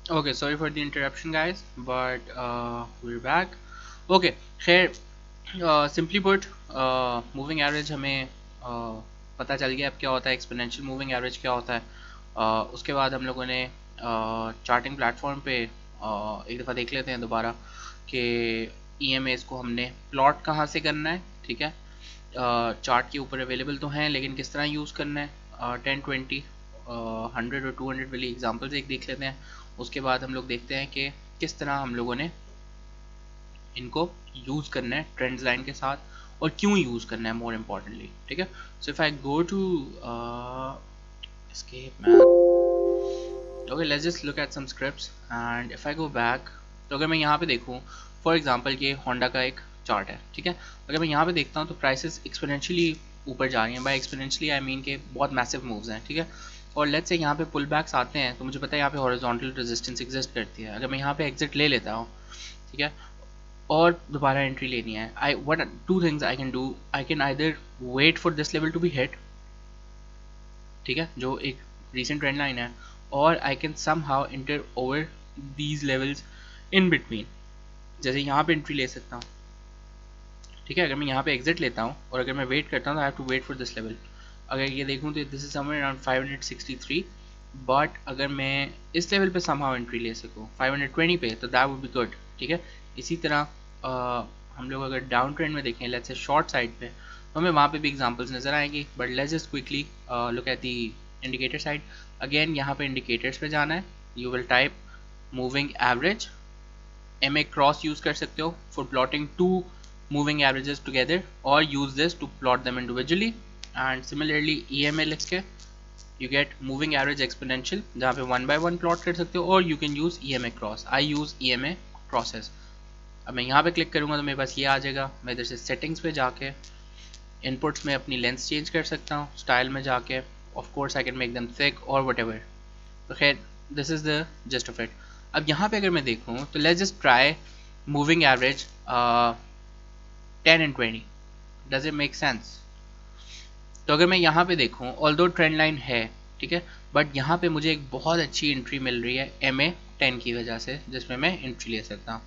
Okay, sorry for the interruption guys, but we're back. Okay, खैर simply put moving average हमें पता चल गया अब क्या होता है, एक्सपोनेंशियल मूविंग एवरेज क्या होता है। उसके बाद हम लोगों ने चार्टिंग प्लेटफॉर्म पे एक दफ़ा देख लेते हैं दोबारा कि EMAs को हमने प्लॉट कहाँ से करना है। ठीक है, चार्ट के ऊपर अवेलेबल तो हैं लेकिन किस तरह यूज़ करना है। 10, 20, 100 और 200 वाली एग्जांपल्स एक देख लेते हैं। उसके बाद हम लोग देखते हैं कि किस तरह हम लोगों ने इनको यूज़ करना है ट्रेंड्स लाइन के साथ और क्यों यूज़ करना है मोर इम्पोर्टेंटली। ठीक है, so if I go to escape man, okay let's just look at some scripts and if I go back, तो अगर मैं यहाँ पे देखूँ फॉर एग्जांपल ये होंडा का एक चार्ट है। ठीक है, अगर मैं यहाँ पे देखता हूँ तो प्राइसेस एक्सपोनेंशियली ऊपर जा रही हैं। बाय एक्सपोनेंशियली आई मीन के बहुत मैसिव मूव्स हैं। ठीक है, और लेट्स से यहाँ पे पुल बैक्स आते हैं तो मुझे पता है यहाँ पे हॉरिजॉन्टल रेजिस्टेंस एग्जिस्ट करती है। अगर मैं यहाँ पे एग्जिट ले लेता हूँ, ठीक है, और दोबारा एंट्री लेनी है, I what two things I can do, I can either wait for this level to be hit, ठीक है, जो एक रीसेंट ट्रेंड लाइन है, और I can somehow enter over these levels in between. जैसे यहाँ पे एंट्री ले सकता हूँ। ठीक है, अगर मैं यहाँ पे एग्जिट लेता हूँ और अगर मैं वेट करता हूँ तो I have to wait for this level. अगर ये देखूँ तो this is somewhere around 563, but अगर मैं इस लेवल पे समहाउ एंट्री ले सकूँ 520 पे तो दैट वुड बी गुड। ठीक है, इसी तरह हम लोग अगर डाउन ट्रेंड में देखें लेट्स से शॉर्ट साइड पे, तो हमें वहाँ पे भी एग्जांपल्स नज़र आएंगी, but let's just quickly look at the indicator side. Again यहाँ पे इंडिकेटर्स पे जाना है, you will type moving average, MA cross use कर सकते हो for plotting two moving averages together or use this to plot them individually, and similarly EMA लिख के you get moving average exponential जहाँ पे 1 by 1 plot कर सकते हो, और you can use EMA cross, I use EMA crosses। अब मैं यहाँ पे क्लिक करूँगा तो मेरे पास ये आ जाएगा। मैं इधर से सेटिंग्स पे जाके इनपुट्स में अपनी लेंथ चेंज कर सकता हूँ, स्टाइल में जाके of course I can make them thick और वट एवर। तो खैर this is the just of it. अब यहाँ पे अगर मैं देखूँ तो let's just try moving average 10 and 20, does it make sense. तो अगर मैं यहाँ पे देखूँ ऑल्दो ट्रेंड लाइन है, ठीक है, बट यहाँ पे मुझे एक बहुत अच्छी एंट्री मिल रही है MA 10 की वजह से, जिसमें मैं एंट्री ले सकता हूँ।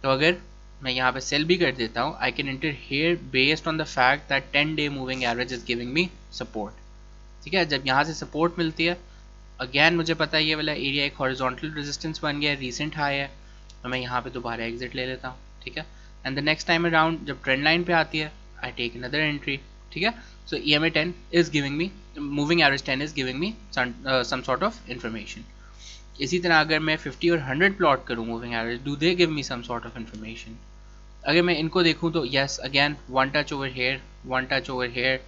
तो अगर मैं यहाँ पे सेल भी कर देता हूँ, I can enter here based on the fact that 10-day moving average is giving me support. ठीक है, जब यहाँ से सपोर्ट मिलती है, अगेन मुझे पता है ये वाला एरिया एक हॉरिजॉन्टल रेजिस्टेंस बन गया है, रिसेंट हाई है, तो मैं यहाँ पे दोबारा एग्जिट ले लेता हूँ। ठीक है, and the next time around जब ट्रेंड लाइन पे आती है आई टेक अनदर एंट्री। ठीक है, so EMA 10 is giving me, moving average 10 is giving me some sort of information. इसी तरह अगर मैं 50 और 100 प्लॉट करूँ moving average, do they give me some sort of information. अगर मैं इनको देखूँ तो yes again one touch over here, one touch over here,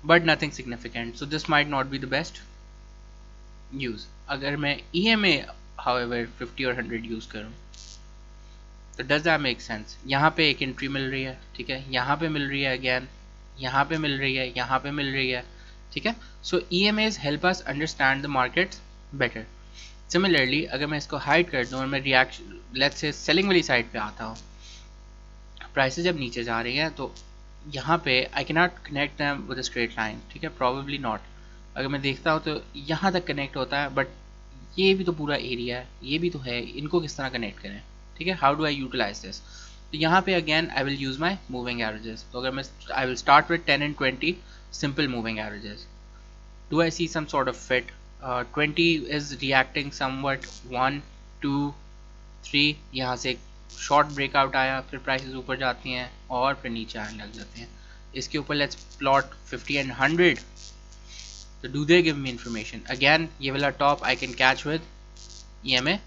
but nothing significant, so this might not be the best use. अगर मैं EMA however 50 और 100 use करूँ तो डज दैट मेक सेंस। यहाँ पे एक एंट्री मिल रही है, ठीक है, यहाँ पे मिल रही है, अगेन यहाँ पे मिल रही है, यहाँ पे मिल रही है। ठीक है, सो EMAs help us understand the market better. Similarly अगर मैं इसको हाइड कर दूँ और मैं रिएक्शन लेट्स से सेलिंग वाली साइड पे आता हूँ, प्राइसेस जब नीचे जा रही हैं तो यहाँ पे I can not connect them with a straight line. ठीक है, प्रॉबेबली नॉट। अगर मैं देखता हूँ तो यहाँ तक कनेक्ट होता है, बट ये भी तो पूरा एरिया है, ये भी तो है, इनको किस तरह कनेक्ट करें। ठीक है, how do I utilize this. तो यहाँ पे again I will use my moving averages. तो अगर मैं I will start with 10 and 20 simple moving averages. Do I see some sort of fit, 20 is reacting somewhat, 1 2 3, यहाँ से एक शॉर्ट ब्रेकआउट आया, फिर प्राइसेस ऊपर जाती हैं और फिर नीचे आने लग जाते हैं। इसके ऊपर लेट्स प्लॉट 50 and 100, तो do they give me information. Again ये वाला top I can catch with EMA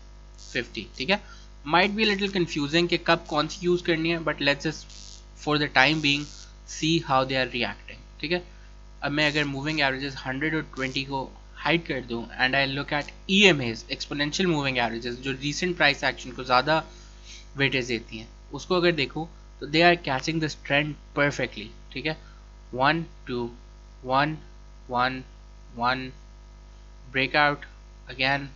50। ठीक है, माइट बी लिटिल कंफ्यूजिंग कि कब कौन सी यूज़ करनी है, but let's just for the time being see how they are reacting. ठीक है, अब मैं अगर मूविंग एवरेजेस 100 और 20 को हाइड कर दूं and I look at EMAs exponential moving averages जो रीसेंट प्राइस एक्शन को ज़्यादा वेटेज देती हैं, उसको अगर देखूं तो they are catching this trend perfectly. ठीक है, 1 2 1 1 1 ब्रेकआउट, अगेन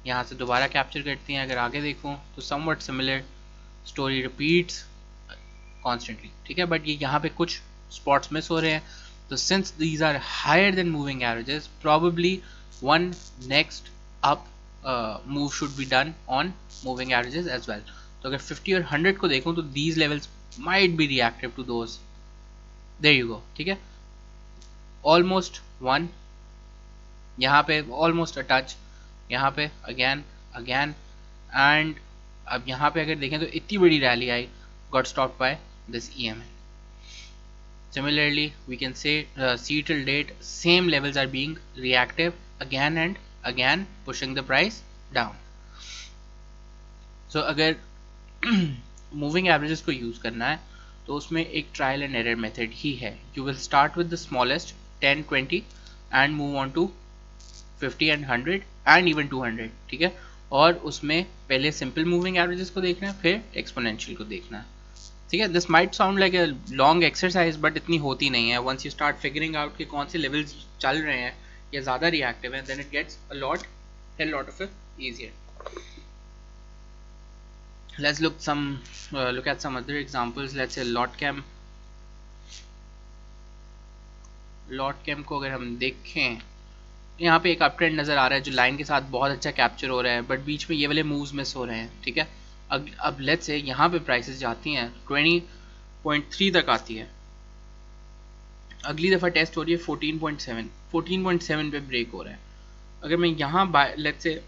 यहाँ से दोबारा कैप्चर करती हैं। अगर आगे देखूँ तो somewhat similar story repeats constantly. ठीक है, बट ये यहाँ पे कुछ स्पॉट्स मिस हो रहे हैं। तो since these are higher than moving averages, probably one next up move should be done on moving averages as well. तो अगर 50 और 100 को देखूं तो these levels might be reactive to those, there you go, ठीक है, ऑलमोस्ट वन, यहाँ पे ऑलमोस्ट अ टच, यहाँ पे अगेन अगेन, एंड अब यहाँ पे अगर देखें तो इतनी बड़ी rally I, got stopped by this EMA. Similarly, we can say see till date same levels are being reactive again and again, pushing the price down. So अगर मूविंग एवरेजेस को यूज करना है तो उसमें एक ट्रायल एंड एरर मेथड ही है. You will start with the smallest 10, 20 and move on to 50 and 100 and even 200, ठीक है, और उसमें पहले सिंपल मूविंग एवरेजेस को देखना है, फिर एक्सपोनेंशियल को देखना है, ठीक है. This might sound like a long exercise but इतनी होती नहीं है. Once you start figuring out कि कौन से लेवल्स चल रहे हैं या ज़्यादा रिएक्टिव हैं, then it gets a lot of it easier. Let's look at some other examples. Let's say LotCam को अगर हम देखें, यहाँ पे एक अप ट्रेंड नज़र आ रहा है जो लाइन के साथ बहुत अच्छा कैप्चर हो रहा है, बट बीच में ये वाले मूव्स मिस हो रहे हैं, ठीक है. अब लेट्स से यहाँ पे प्राइसेस जाती हैं 20.3 तक आती है, अगली दफ़ा टेस्ट हो रही है 14.7 पे ब्रेक हो रहा है. अगर मैं यहाँ लेट्स से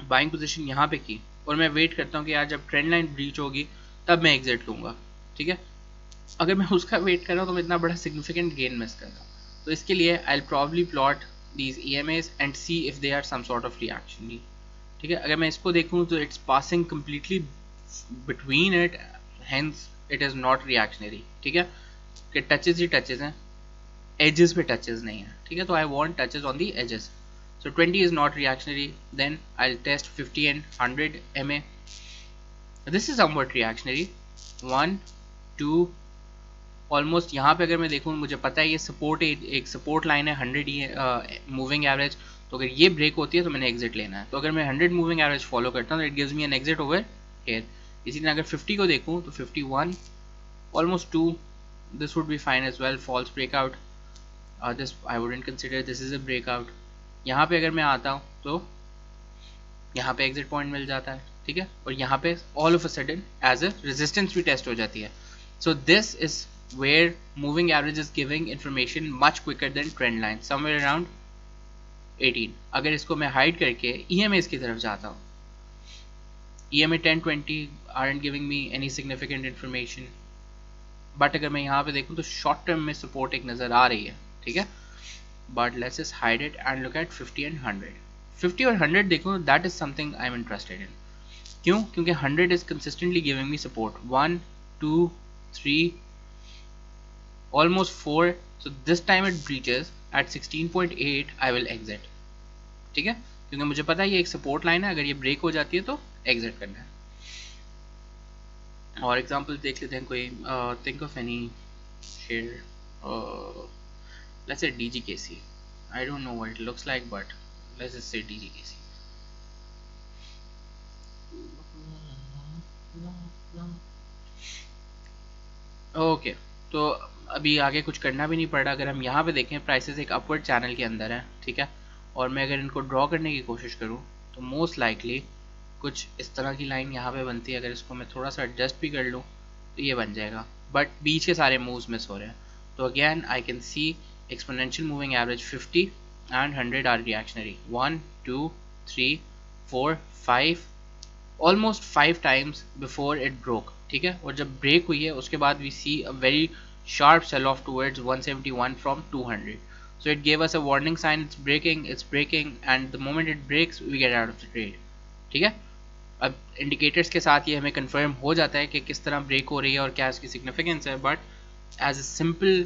बाइंग पोजीशन यहाँ पे की और मैं वेट करता हूँ कि यार जब ट्रेंड लाइन ब्रीच होगी तब मैं एग्जिट लूँगा, ठीक है, अगर मैं उसका वेट कर रहा हूँ तो मैं इतना बड़ा सिग्निफिकेंट गेन मिस कर रहा हूँ. तो इसके लिए I will probably plot these EMAs and see if they are some sort of reaction, ठीक है. अगर मैं इसको देखूँ तो it's passing completely between it, hence it is not reactionary, ठीक है, कि टचेज ही टचेज हैं, एजेस पे टचेज नहीं है, ठीक है. तो I want touches on the edges. So 20 is not reactionary, then I'll test 50 and 100 MA. This is somewhat reactionary. 1, 2, almost यहाँ पे अगर मैं देखूँ, मुझे पता है ये सपोर्ट, एक सपोर्ट लाइन है 100 मूविंग एवरेज, तो अगर ये ब्रेक होती है तो मैंने एग्जिट लेना है. तो अगर मैं 100 मूविंग एवरेज फॉलो करता हूँ तो it gives me an exit over here. इसी तरह अगर 50 को देखूँ तो 51, almost 2, this would be fine as well. False breakout, this I wouldn't consider this is a breakout. यहाँ पे अगर मैं आता हूँ तो यहाँ पे एग्जिट पॉइंट मिल जाता है, ठीक है, और यहाँ पे all of a sudden as a resistance भी टेस्ट हो जाती है. So this is where moving average is giving information much quicker than trend line, somewhere around 18. अगर इसको मैं हाइड करके EMAs की तरफ जाता हूँ, EMA 10, 20 aren't giving me any significant information, but अगर मैं यहाँ पे देखूँ तो शॉर्ट टर्म में सपोर्ट एक नज़र आ रही है, ठीक है. But let's just hide it and look at 50 and 100. 50 और 100 देखो, that is something I'm interested in. क्यों? क्योंकि 100 is consistently giving me support. 1, 2, 3, almost 4. So this time it breaches at 16.8. I will exit. ठीक है? क्योंकि मुझे पता है ये एक सपोर्ट लाइन है, अगर ये ब्रेक हो जाती है तो एग्जिट करना है. और एग्जाम्पल देख लेते हैं कोई. Think of any share. Let's say DGKC. I don't know what it looks like, but let's just say DGKC. Okay, तो अभी आगे कुछ करना भी नहीं पड़ रहा. अगर हम यहाँ पे देखें प्राइसेस एक अपवर्ड चैनल के अंदर है, ठीक है, और मैं अगर इनको ड्रॉ करने की कोशिश करूँ तो मोस्ट लाइकली कुछ इस तरह की लाइन यहाँ पे बनती है. अगर इसको मैं थोड़ा सा एडजस्ट भी कर लूँ तो ये बन जाएगा, बट बीच के सारे मूव्स मिस हो रहे हैं. तो again I can see exponential moving average 50 and 100 are reactionary. 1, 2, 3, 4, 5, almost 5 times before it broke, ठीक है, और जब ब्रेक हुई है उसके बाद we see a very sharp sell off towards 171 from 200. So it gave us a warning sign, it's breaking, and the moment it breaks we get out of the trade, ठीक है. अब इंडिकेटर्स के साथ ये हमें कंफर्म हो जाता है कि किस तरह ब्रेक हो रही है और क्या इसकी सिग्निफिकेंस है, but as a simple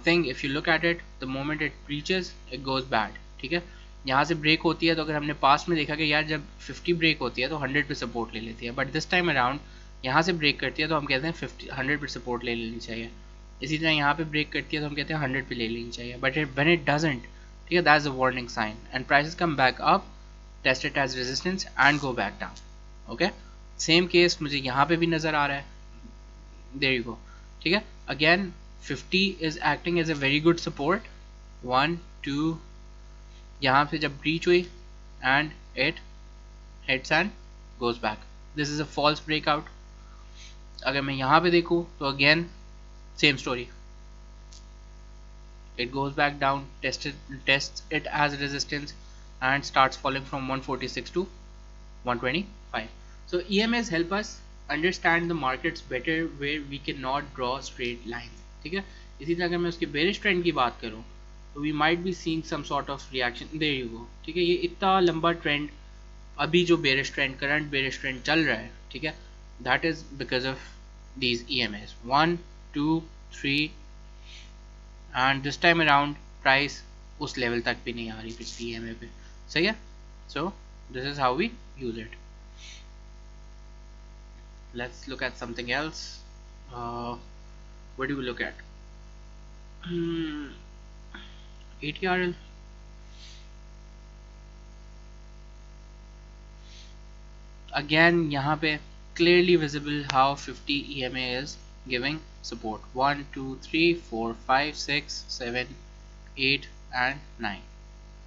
thing, if you look at it, the moment it breaches it goes bad, ठीक है. यहाँ से ब्रेक होती है तो अगर हमने पास्ट में देखा कि यार जब 50 ब्रेक होती है तो 100 पे सपोर्ट ले लेती है, बट दिस टाइम अराउंड यहाँ से ब्रेक करती है तो हम कहते हैं 100 पे सपोर्ट ले लेनी चाहिए. इसी तरह यहाँ पे ब्रेक करती है तो हम कहते हैं 100 पे ले लेनी चाहिए, बट व्हेन इट डजंट, ठीक है, that is a warning sign and prices come back up, test it as resistance and go back down. Okay, same case मुझे यहाँ पे भी नज़र आ रहा है, देयर यू गो, ठीक है. Again 50 is acting as a very good support. 1, 2, यहाँ से जब ब्रीच हुई and it hits and goes back. This is a false breakout. अगर मैं यहाँ पे देखूँ तो again same story. It goes back down, tests it as resistance and starts falling from 146 to 125. So EMAs help us understand the markets better where we cannot draw straight lines. ठीक है, इसी तरह अगर मैं उसके bearish trend की बात करूँ तो we might be seeing some sort of reaction. There you go. ठीक है, ये इतना लंबा ट्रेंड, अभी जो bearish trend, current bearish trend चल रहा है, ठीक है, that is because of these EMAs 1 2 3 and this time around price उस लेवल तक भी नहीं आ रही पिछली EMA पे. सही है. So this is how we use it. Let's look at something else. What do we look at? ATRL. Again यहाँ पे clearly visible how 50 EMA is giving support. 1 2 3 4 5 6 7 8 and 9.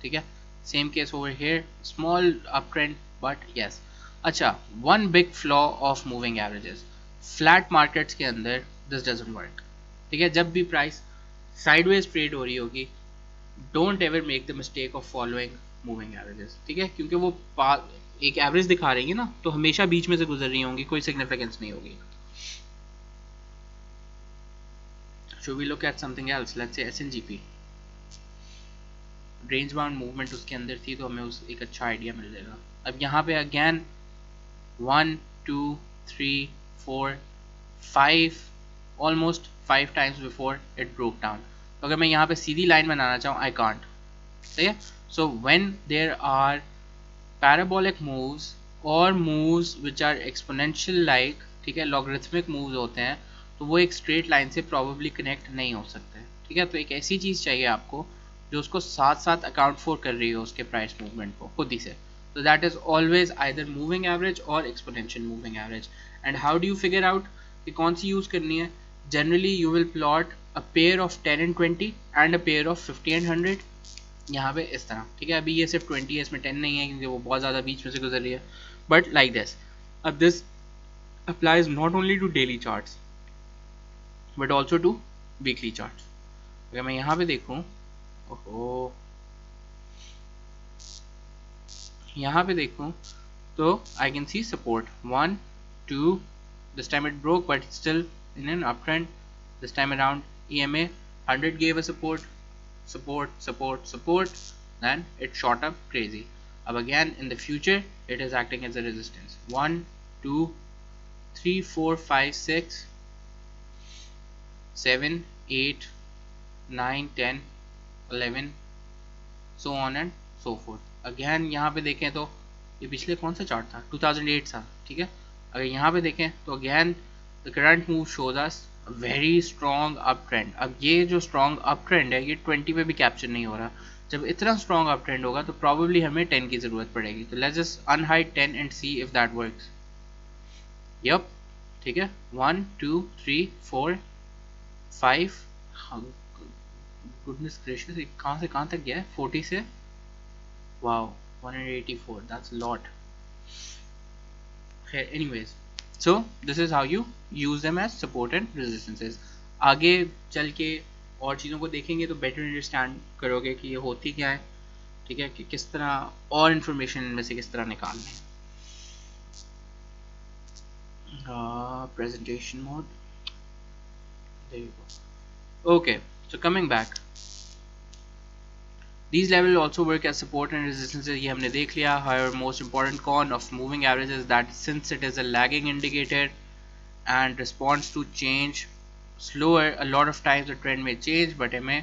ठीक है, same case over here, small uptrend but yes. अच्छा, one big flaw of moving averages, flat markets के अंदर this doesn't work. ठीक है, जब भी प्राइस sideways ट्रेड हो रही होगी, don't ever make the mistake of following moving averages. ठीक है, क्योंकि वो एक एवरेज दिखा रही है ना, तो हमेशा बीच में से गुजर रही होंगी, कोई सिग्निफिकेंस नहीं होगी. Should we look at something else? Let's say SNGP. Range bound movement उसके अंदर थी तो हमें उस एक अच्छा आइडिया मिल जाएगा. अब यहाँ पे again 1 2 3 4 5 almost 5 times before it broke down. तो अगर मैं यहाँ पे सीधी लाइन बनाना चाहूँ आई कांट. सही है. So when there are parabolic moves और moves which are exponential like, ठीक है, लॉगरिथमिक मूव्स होते हैं, तो वो एक स्ट्रेट लाइन से प्रॉबेबली कनेक्ट नहीं हो सकते. ठीक है, तो एक ऐसी चीज़ चाहिए आपको जो उसको साथ साथ अकाउंट फॉर कर रही हो उसके प्राइस मूवमेंट को खुद ही से. तो that is always either moving average और exponential moving average. And how do you figure out कि कौन सी यूज़ करनी है? Generally you will plot a pair of 10 and 20 and a pair of 50 and 100 यहाँ पे इस तरह. ठीक है, अभी ये सिर्फ 20 है, इसमें 10 नहीं है क्योंकि वो बहुत ज़्यादा बीच में से गुजर रही है, बट लाइक दिस. अब this applies not only to daily charts but also to weekly charts. अगर मैं यहाँ पे देखूँ, ओहो, यहाँ पे देखूँ तो I can see support 1 2. This time it broke but still in an uptrend. This time around EMA 100 gave a support, then it shot up crazy. अब again in the future it is acting as a resistance. 1 2 3 4 5 6 7 8 9 10 11 so on and so forth. Again यहाँ पे देखें तो ये पिछले कौन सा chart था? 2008 था. ठीक है, अगर यहाँ पे देखें तो again the current move shows us a very strong uptrend. अब ये जो strong uptrend है ये 20 पे भी कैप्चर नहीं हो रहा. जब इतना strong uptrend होगा तो probably हमें 10 की ज़रूरत पड़ेगी. तो let's just unhide 10 and see if that works. Yup, ठीक है, 1 2 3 4 5. goodness gracious, कहाँ से कहाँ तक गया है? 40 से wow 184. that's a lot. anyways, so this is how you use them as support and resistances. आगे चल के और चीज़ों को देखेंगे तो बेटर अंडरस्टैंड करोगे कि ये होती क्या है. ठीक है, कि किस तरह और इन्फॉर्मेशन इनमें से किस तरह निकालनी है. presentation mode, there you go. Okay, so coming back, these levels also work as support and resistances. ये हमने देख लिया. However, most important con of moving average is that since it is a lagging indicator and responds to change slower, a lot of times the trend may change but MA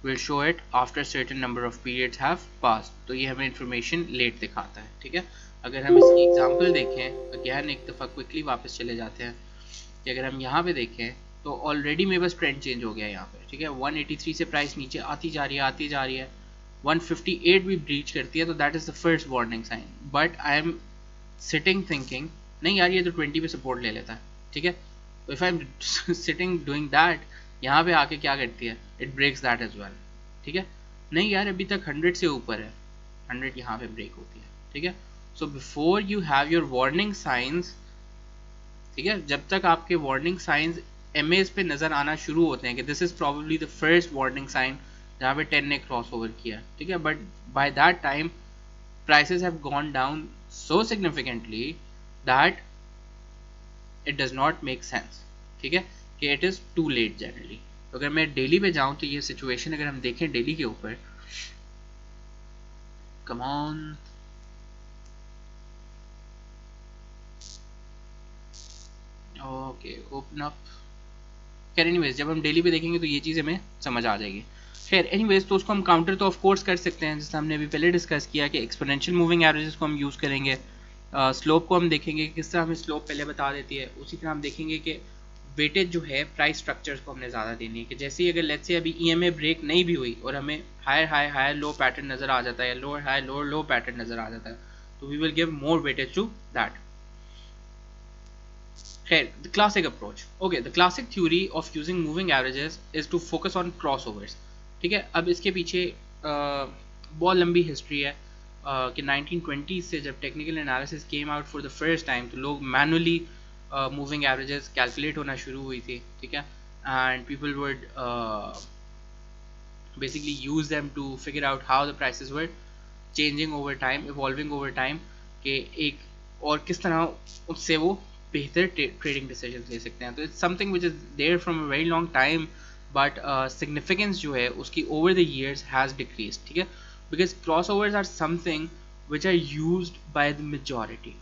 will show it after a certain number of periods have passed. तो ये हमें information late दिखाता है. ठीक है, अगर हम इसकी एग्जांपल देखें, अगेन एक दफ़ा क्विकली वापस चले जाते हैं कि अगर हम यहाँ पे देखें तो ऑलरेडी मेरे पास ट्रेंड चेंज हो गया यहाँ पे. ठीक है, 183 से प्राइस नीचे आती जा रही है 158 भी ब्रीच करती है, तो that is the first warning sign. But I am sitting thinking नहीं यार ये तो 20 पे सपोर्ट ले लेता है. ठीक है, तो if I am sitting doing that, यहाँ पे आके क्या करती है? It breaks that as well. ठीक है, नहीं यार अभी तक 100 से ऊपर है, 100 यहाँ पे ब्रेक होती है. ठीक है। So before you have your warning science, ठीक है, जब तक आपके वार्निंग साइंस एमएज पे नजर आना शुरू होते हैं कि this is probably the first warning sign जहाँ पे 10 ने क्रॉस ओवर किया, ठीक है, but by that time prices have gone down so significantly that it does not make sense, ठीक है, कि it is too late generally। तो अगर मैं डेली पे जाऊं तो ये सिचुएशन अगर हम देखें डेली के ऊपर, come on, okay open up, खैर एनीवेज जब हम डेली पे देखेंगे तो ये चीज़ हमें समझ आ जाएगी। खैर एनीवेज तो उसको हम काउंटर तो ऑफ कोर्स कर सकते हैं, जैसे हमने अभी पहले डिस्कस किया कि एक्सपोनेंशियल मूविंग एवरेजेस को हम यूज़ करेंगे, स्लोप को हम देखेंगे कि किस तरह हमें स्लोप पहले बता देती है, उसी तरह हम देखेंगे कि वेटेज जो है प्राइस स्ट्रक्चर्स को हमने ज़्यादा देनी है, कि जैसे ही अगर लेट्स से अभी ईएमए ब्रेक नहीं भी हुई और हमें higher high higher low pattern नज़र आ जाता है, lower high lower low pattern नज़र आ जाता है, तो we will give more weightage to that. Hey, the classic approach. Okay, the classic theory of using moving averages is to focus on crossovers. ठीक है, अब इसके पीछे बहुत लंबी हिस्ट्री है कि 1920 से जब technical analysis came out for the first time तो लोग मैनुअली मूविंग एवरेजेस कैलकुलेट होना शुरू हुई थी, ठीक है, and people would basically use them to figure out how the prices were changing over time, evolving over time, कि एक और किस तरह उससे वो बेहतर ट्रेडिंग डिसीजन ले सकते हैं। तो it's something which is there from a very long time, but significance जो है उसकी over the years has decrease, ठीक है, because cross overs are something which are used by the majority.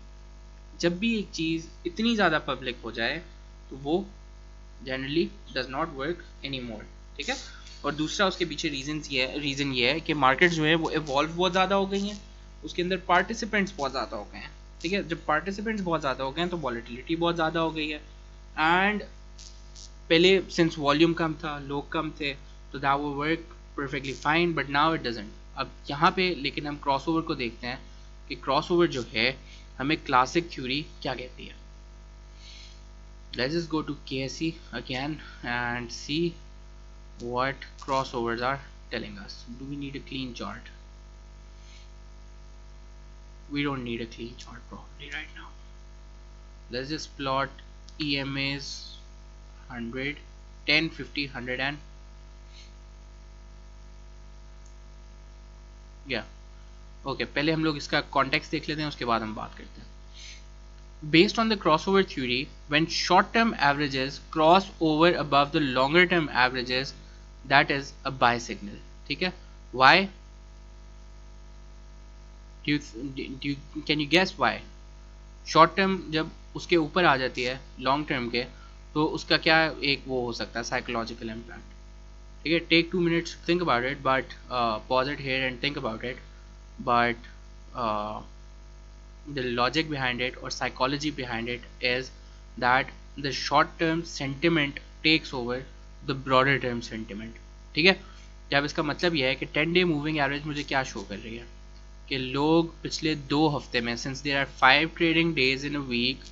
जब भी एक चीज़ इतनी ज़्यादा पब्लिक हो जाए तो वो generally does not work any more, ठीक है। और दूसरा उसके पीछे रीज़न ये है कि मार्केट जो है वो इवॉल्व बहुत ज़्यादा हो गई हैं, उसके अंदर पार्टिसिपेंट्स बहुत ज़्यादा हो गए हैं, ठीक है, जब पार्टिसिपेंट्स बहुत ज़्यादा हो गए हैं तो वॉलेटिलिटी बहुत ज़्यादा हो गई है, एंड पहले सिंस वॉल्यूम कम था, लोग कम थे, तो दैट वो work perfectly fine, but now it doesn't. अब यहाँ पे लेकिन हम क्रॉस ओवर को देखते हैं कि क्रॉस ओवर जो है हमें क्लासिक थ्योरी क्या कहती है। Let's just go to KSE again and see what crossovers are telling us. Do we need a clean chart? We don't need a clean chart probably right now. Let's just plot EMAs 100, 10, 50, 100 and yeah. Okay, पहले हम लोग इसका context देख लेते हैं, उसके बाद हम बात करते हैं। Based on the crossover theory, when short-term averages cross over above the longer-term averages, that is a buy signal, ठीक है। Why? Can you guess why? Short term जब उसके ऊपर आ जाती है लॉन्ग टर्म के, तो उसका क्या एक वो हो सकता है साइकोलॉजिकल इम्पैक्ट, ठीक है। Take 2 minutes to think about it, but pause it here and think about it, but the logic behind it or psychology behind it is that the short term sentiment takes over the broader term sentiment, ठीक है। जब इसका मतलब यह है कि 10 day moving average मुझे क्या शो कर रही है कि लोग पिछले 2 हफ्ते में, since there are 5 trading days in a week,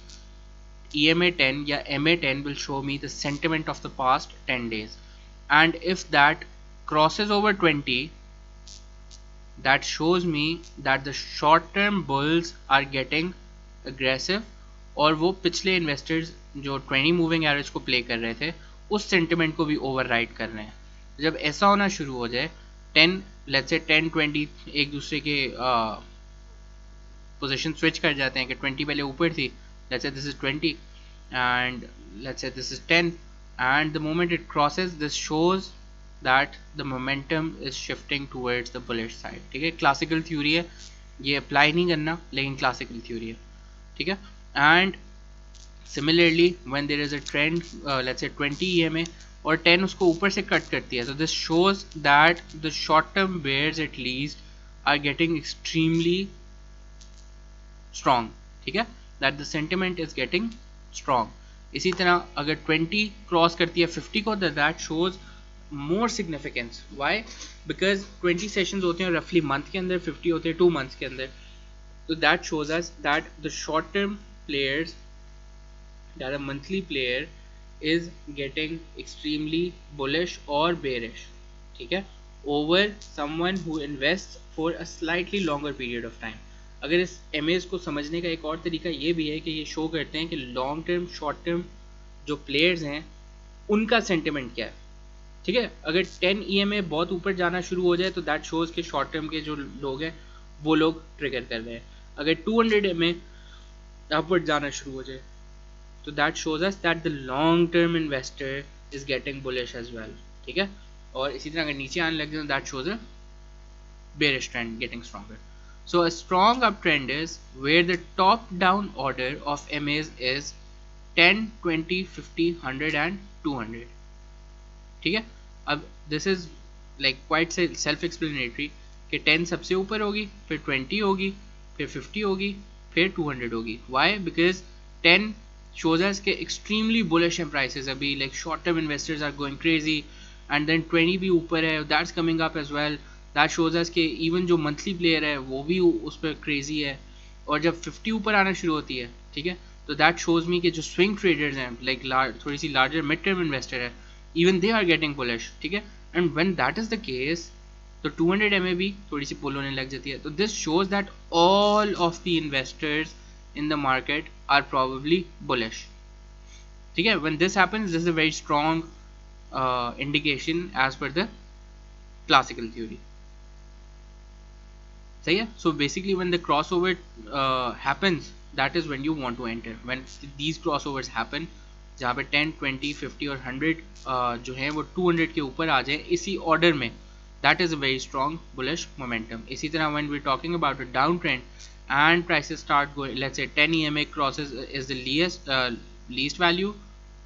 EMA 10 या MA 10 will show me the sentiment of the past 10 days, and if that crosses over 20, that shows me that the short term bulls are getting aggressive, और वो पिछले investors जो 20 moving average को play कर रहे थे उस सेंटिमेंट को भी ओवरराइड कर रहे हैं। जब ऐसा होना शुरू हो जाए, 10 लेट्स से 10 20 एक दूसरे के पोजीशन स्विच कर जाते हैं कि 20 पहले ऊपर थी, let's say this is 20 and let's say this is 10, and the moment it crosses this shows that the momentum is shifting towards the bullish side, ठीक है। क्लासिकल थ्योरी है, ये अप्लाई नहीं करना लेकिन क्लासिकल थ्योरी है, ठीक है। And similarly when there is a trend, let's say 20 EMA और 10 उसको ऊपर से कट करती है, so this shows that the short term bears at least are getting extremely strong, ठीक है, that the sentiment is getting strong। इसी तरह अगर 20 क्रॉस करती है 50 को, that shows more significance। why? because 20 sessions होते हैं रफली मंथ के अंदर, 50 होते हैं 2 मंथ्स के अंदर, तो that shows us that the short term players, that a monthly player is getting extremely bullish or bearish, ठीक है, over someone who invests for a slightly longer period of time। अगर इस एमएज को समझने का एक और तरीका ये भी है कि ये शो करते हैं कि लॉन्ग टर्म शॉर्ट टर्म जो प्लेयर्स हैं उनका सेंटिमेंट क्या है, ठीक है। अगर 10 EMA बहुत ऊपर जाना शुरू हो जाए तो दैट शोज के शॉर्ट टर्म के जो लोग हैं वो लोग ट्रिगर कर रहे हैं। अगर 200 EMA अपवर्ड जाना शुरू हो जाए तो that shows us that the long term investor is getting bullish as well, ठीक है। और इसी तरह अगर नीचे आने लग जाए that shows a bearish trend getting stronger. So a strong uptrend is where the top down order of MAs is 10, 20, 50, 100 and 200, ठीक है। अब this is like quite self explanatory कि 10 सबसे ऊपर होगी, फिर 20 होगी, फिर 50 होगी, फिर 200 होगी। वाई? बिकॉज 10 shows us कि extremely bullish in prices अभी, like short term investors are going crazy, and then 20 भी ऊपर है, that's coming up as well, that shows us कि even जो monthly player है वो भी उस पर crazy है। और जब 50 ऊपर आना शुरू होती है, ठीक है, तो that shows me कि जो swing traders हैं, like थोड़ी सी larger mid term investor है, even they are getting bullish, ठीक है। and when that is the case तो 200 MA भी थोड़ी सी पुल होने लग जाती है। तो this shows that all of the investors in the market are probably bullish, ठीक है। when this happens this is a very strong indication as per the classical theory, सही है। so basically when the crossover happens that is when you want to enter, when these crossovers happen जहाँ पे 10, 20, 50 और 100 जो है वो 200 के ऊपर आ जाए इसी ऑर्डर में, that is a very strong bullish momentum. इसी तरह when we're talking about a downtrend and prices start going, let's say 10 EMA crosses is the least value,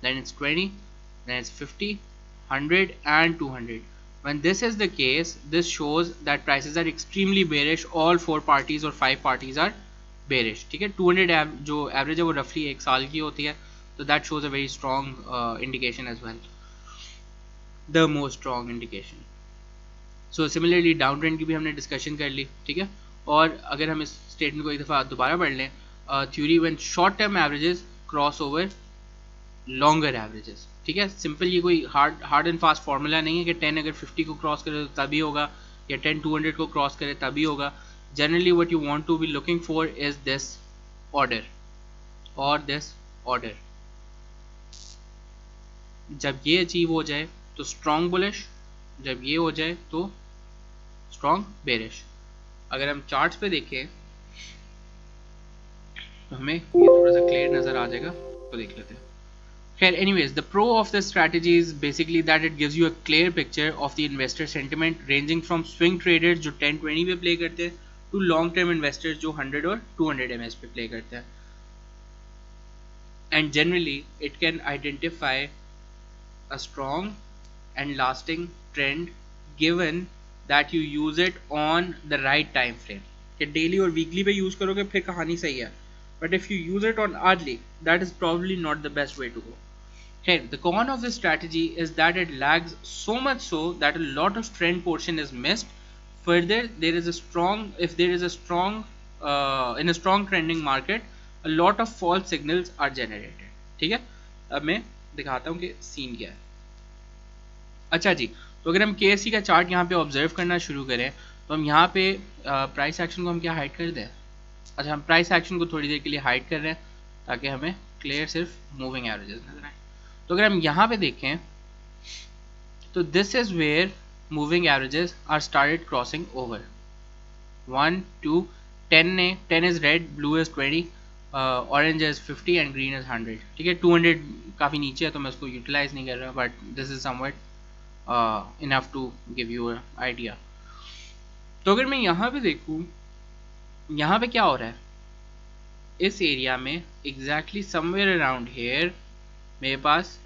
then it's 20, then it's 50, 100 and 200. When this is the case, this shows that prices are extremely bearish, all 4 parties or 5 parties are bearish, ठीक है। 200 जो average है वो रफली 1 साल की होती है, तो that shows a very strong indication as well, the most strong indication. So similarly down trend की भी हमने डिस्कशन कर ली, ठीक है। और अगर हम इस स्टेटमेंट को एक दफ़ा दोबारा पढ़ लें, theory when short term averages cross over longer averages, ठीक है। सिंपल ये कोई हार्ड एंड फास्ट फार्मूला नहीं है कि 10 अगर 50 को क्रॉस करे तो तभी होगा, या 10 200 को क्रॉस करे तभी होगा। Generally what you want to be looking for is this order और दिस ऑर्डर। जब ये अचीव हो जाए तो स्ट्रॉन्ग बुलिश, जब ये हो जाए तो स्ट्रॉन्ग बेरिश। अगर हम चार्ट्स पे देखें तो हमें ये थोड़ा सा क्लियर नजर आ जाएगा, तो देख लेते हैं। खैर anyways, the pro of this strategy is basically that it gives you a clear picture of the investor sentiment ranging from swing traders जो 10-20 पे प्ले करते हैं टू लॉन्ग टर्म इन्वेस्टर्स जो 100 और 200 MS पे प्ले करते हैं। And generally it can identify a strong and lasting trend given that you use it on the right time frame, कि डेली और वीकली पे यूज करोगे फिर कहानी सही है, but if you use it on hourly that is probably not the best way to go. Here the con of this strategy is that it lags so much so that a lot of trend portion is missed. Further, there is a strong, if there is a strong in a strong trending market a lot of false signals are generated, ठीक है। अब मैं दिखाता हूँ कि scene क्या है। अच्छा जी, तो अगर हम KSE का चार्ट यहाँ पे ऑब्जर्व करना शुरू करें तो हम यहाँ पे प्राइस एक्शन को हम क्या हाइड कर दें। अच्छा, हम प्राइस एक्शन को थोड़ी देर के लिए हाइड कर रहे हैं ताकि हमें क्लियर सिर्फ मूविंग एवरेजेस नजर आए। तो अगर हम यहाँ पे देखें तो this is where moving averages are started crossing over 1, 2, 10 is red, blue is 20, orange is 50 and green is 100, ठीक है। 200 काफ़ी नीचे है तो मैं उसको यूटिलाइज नहीं कर रहा, but this is somewhat enough to give you an idea. तो अगर मैं यहाँ पे देखूँ, यहाँ पे क्या हो रहा है इस एरिया में, एग्जैक्टली समवेयर अराउंड हेयर मेरे पास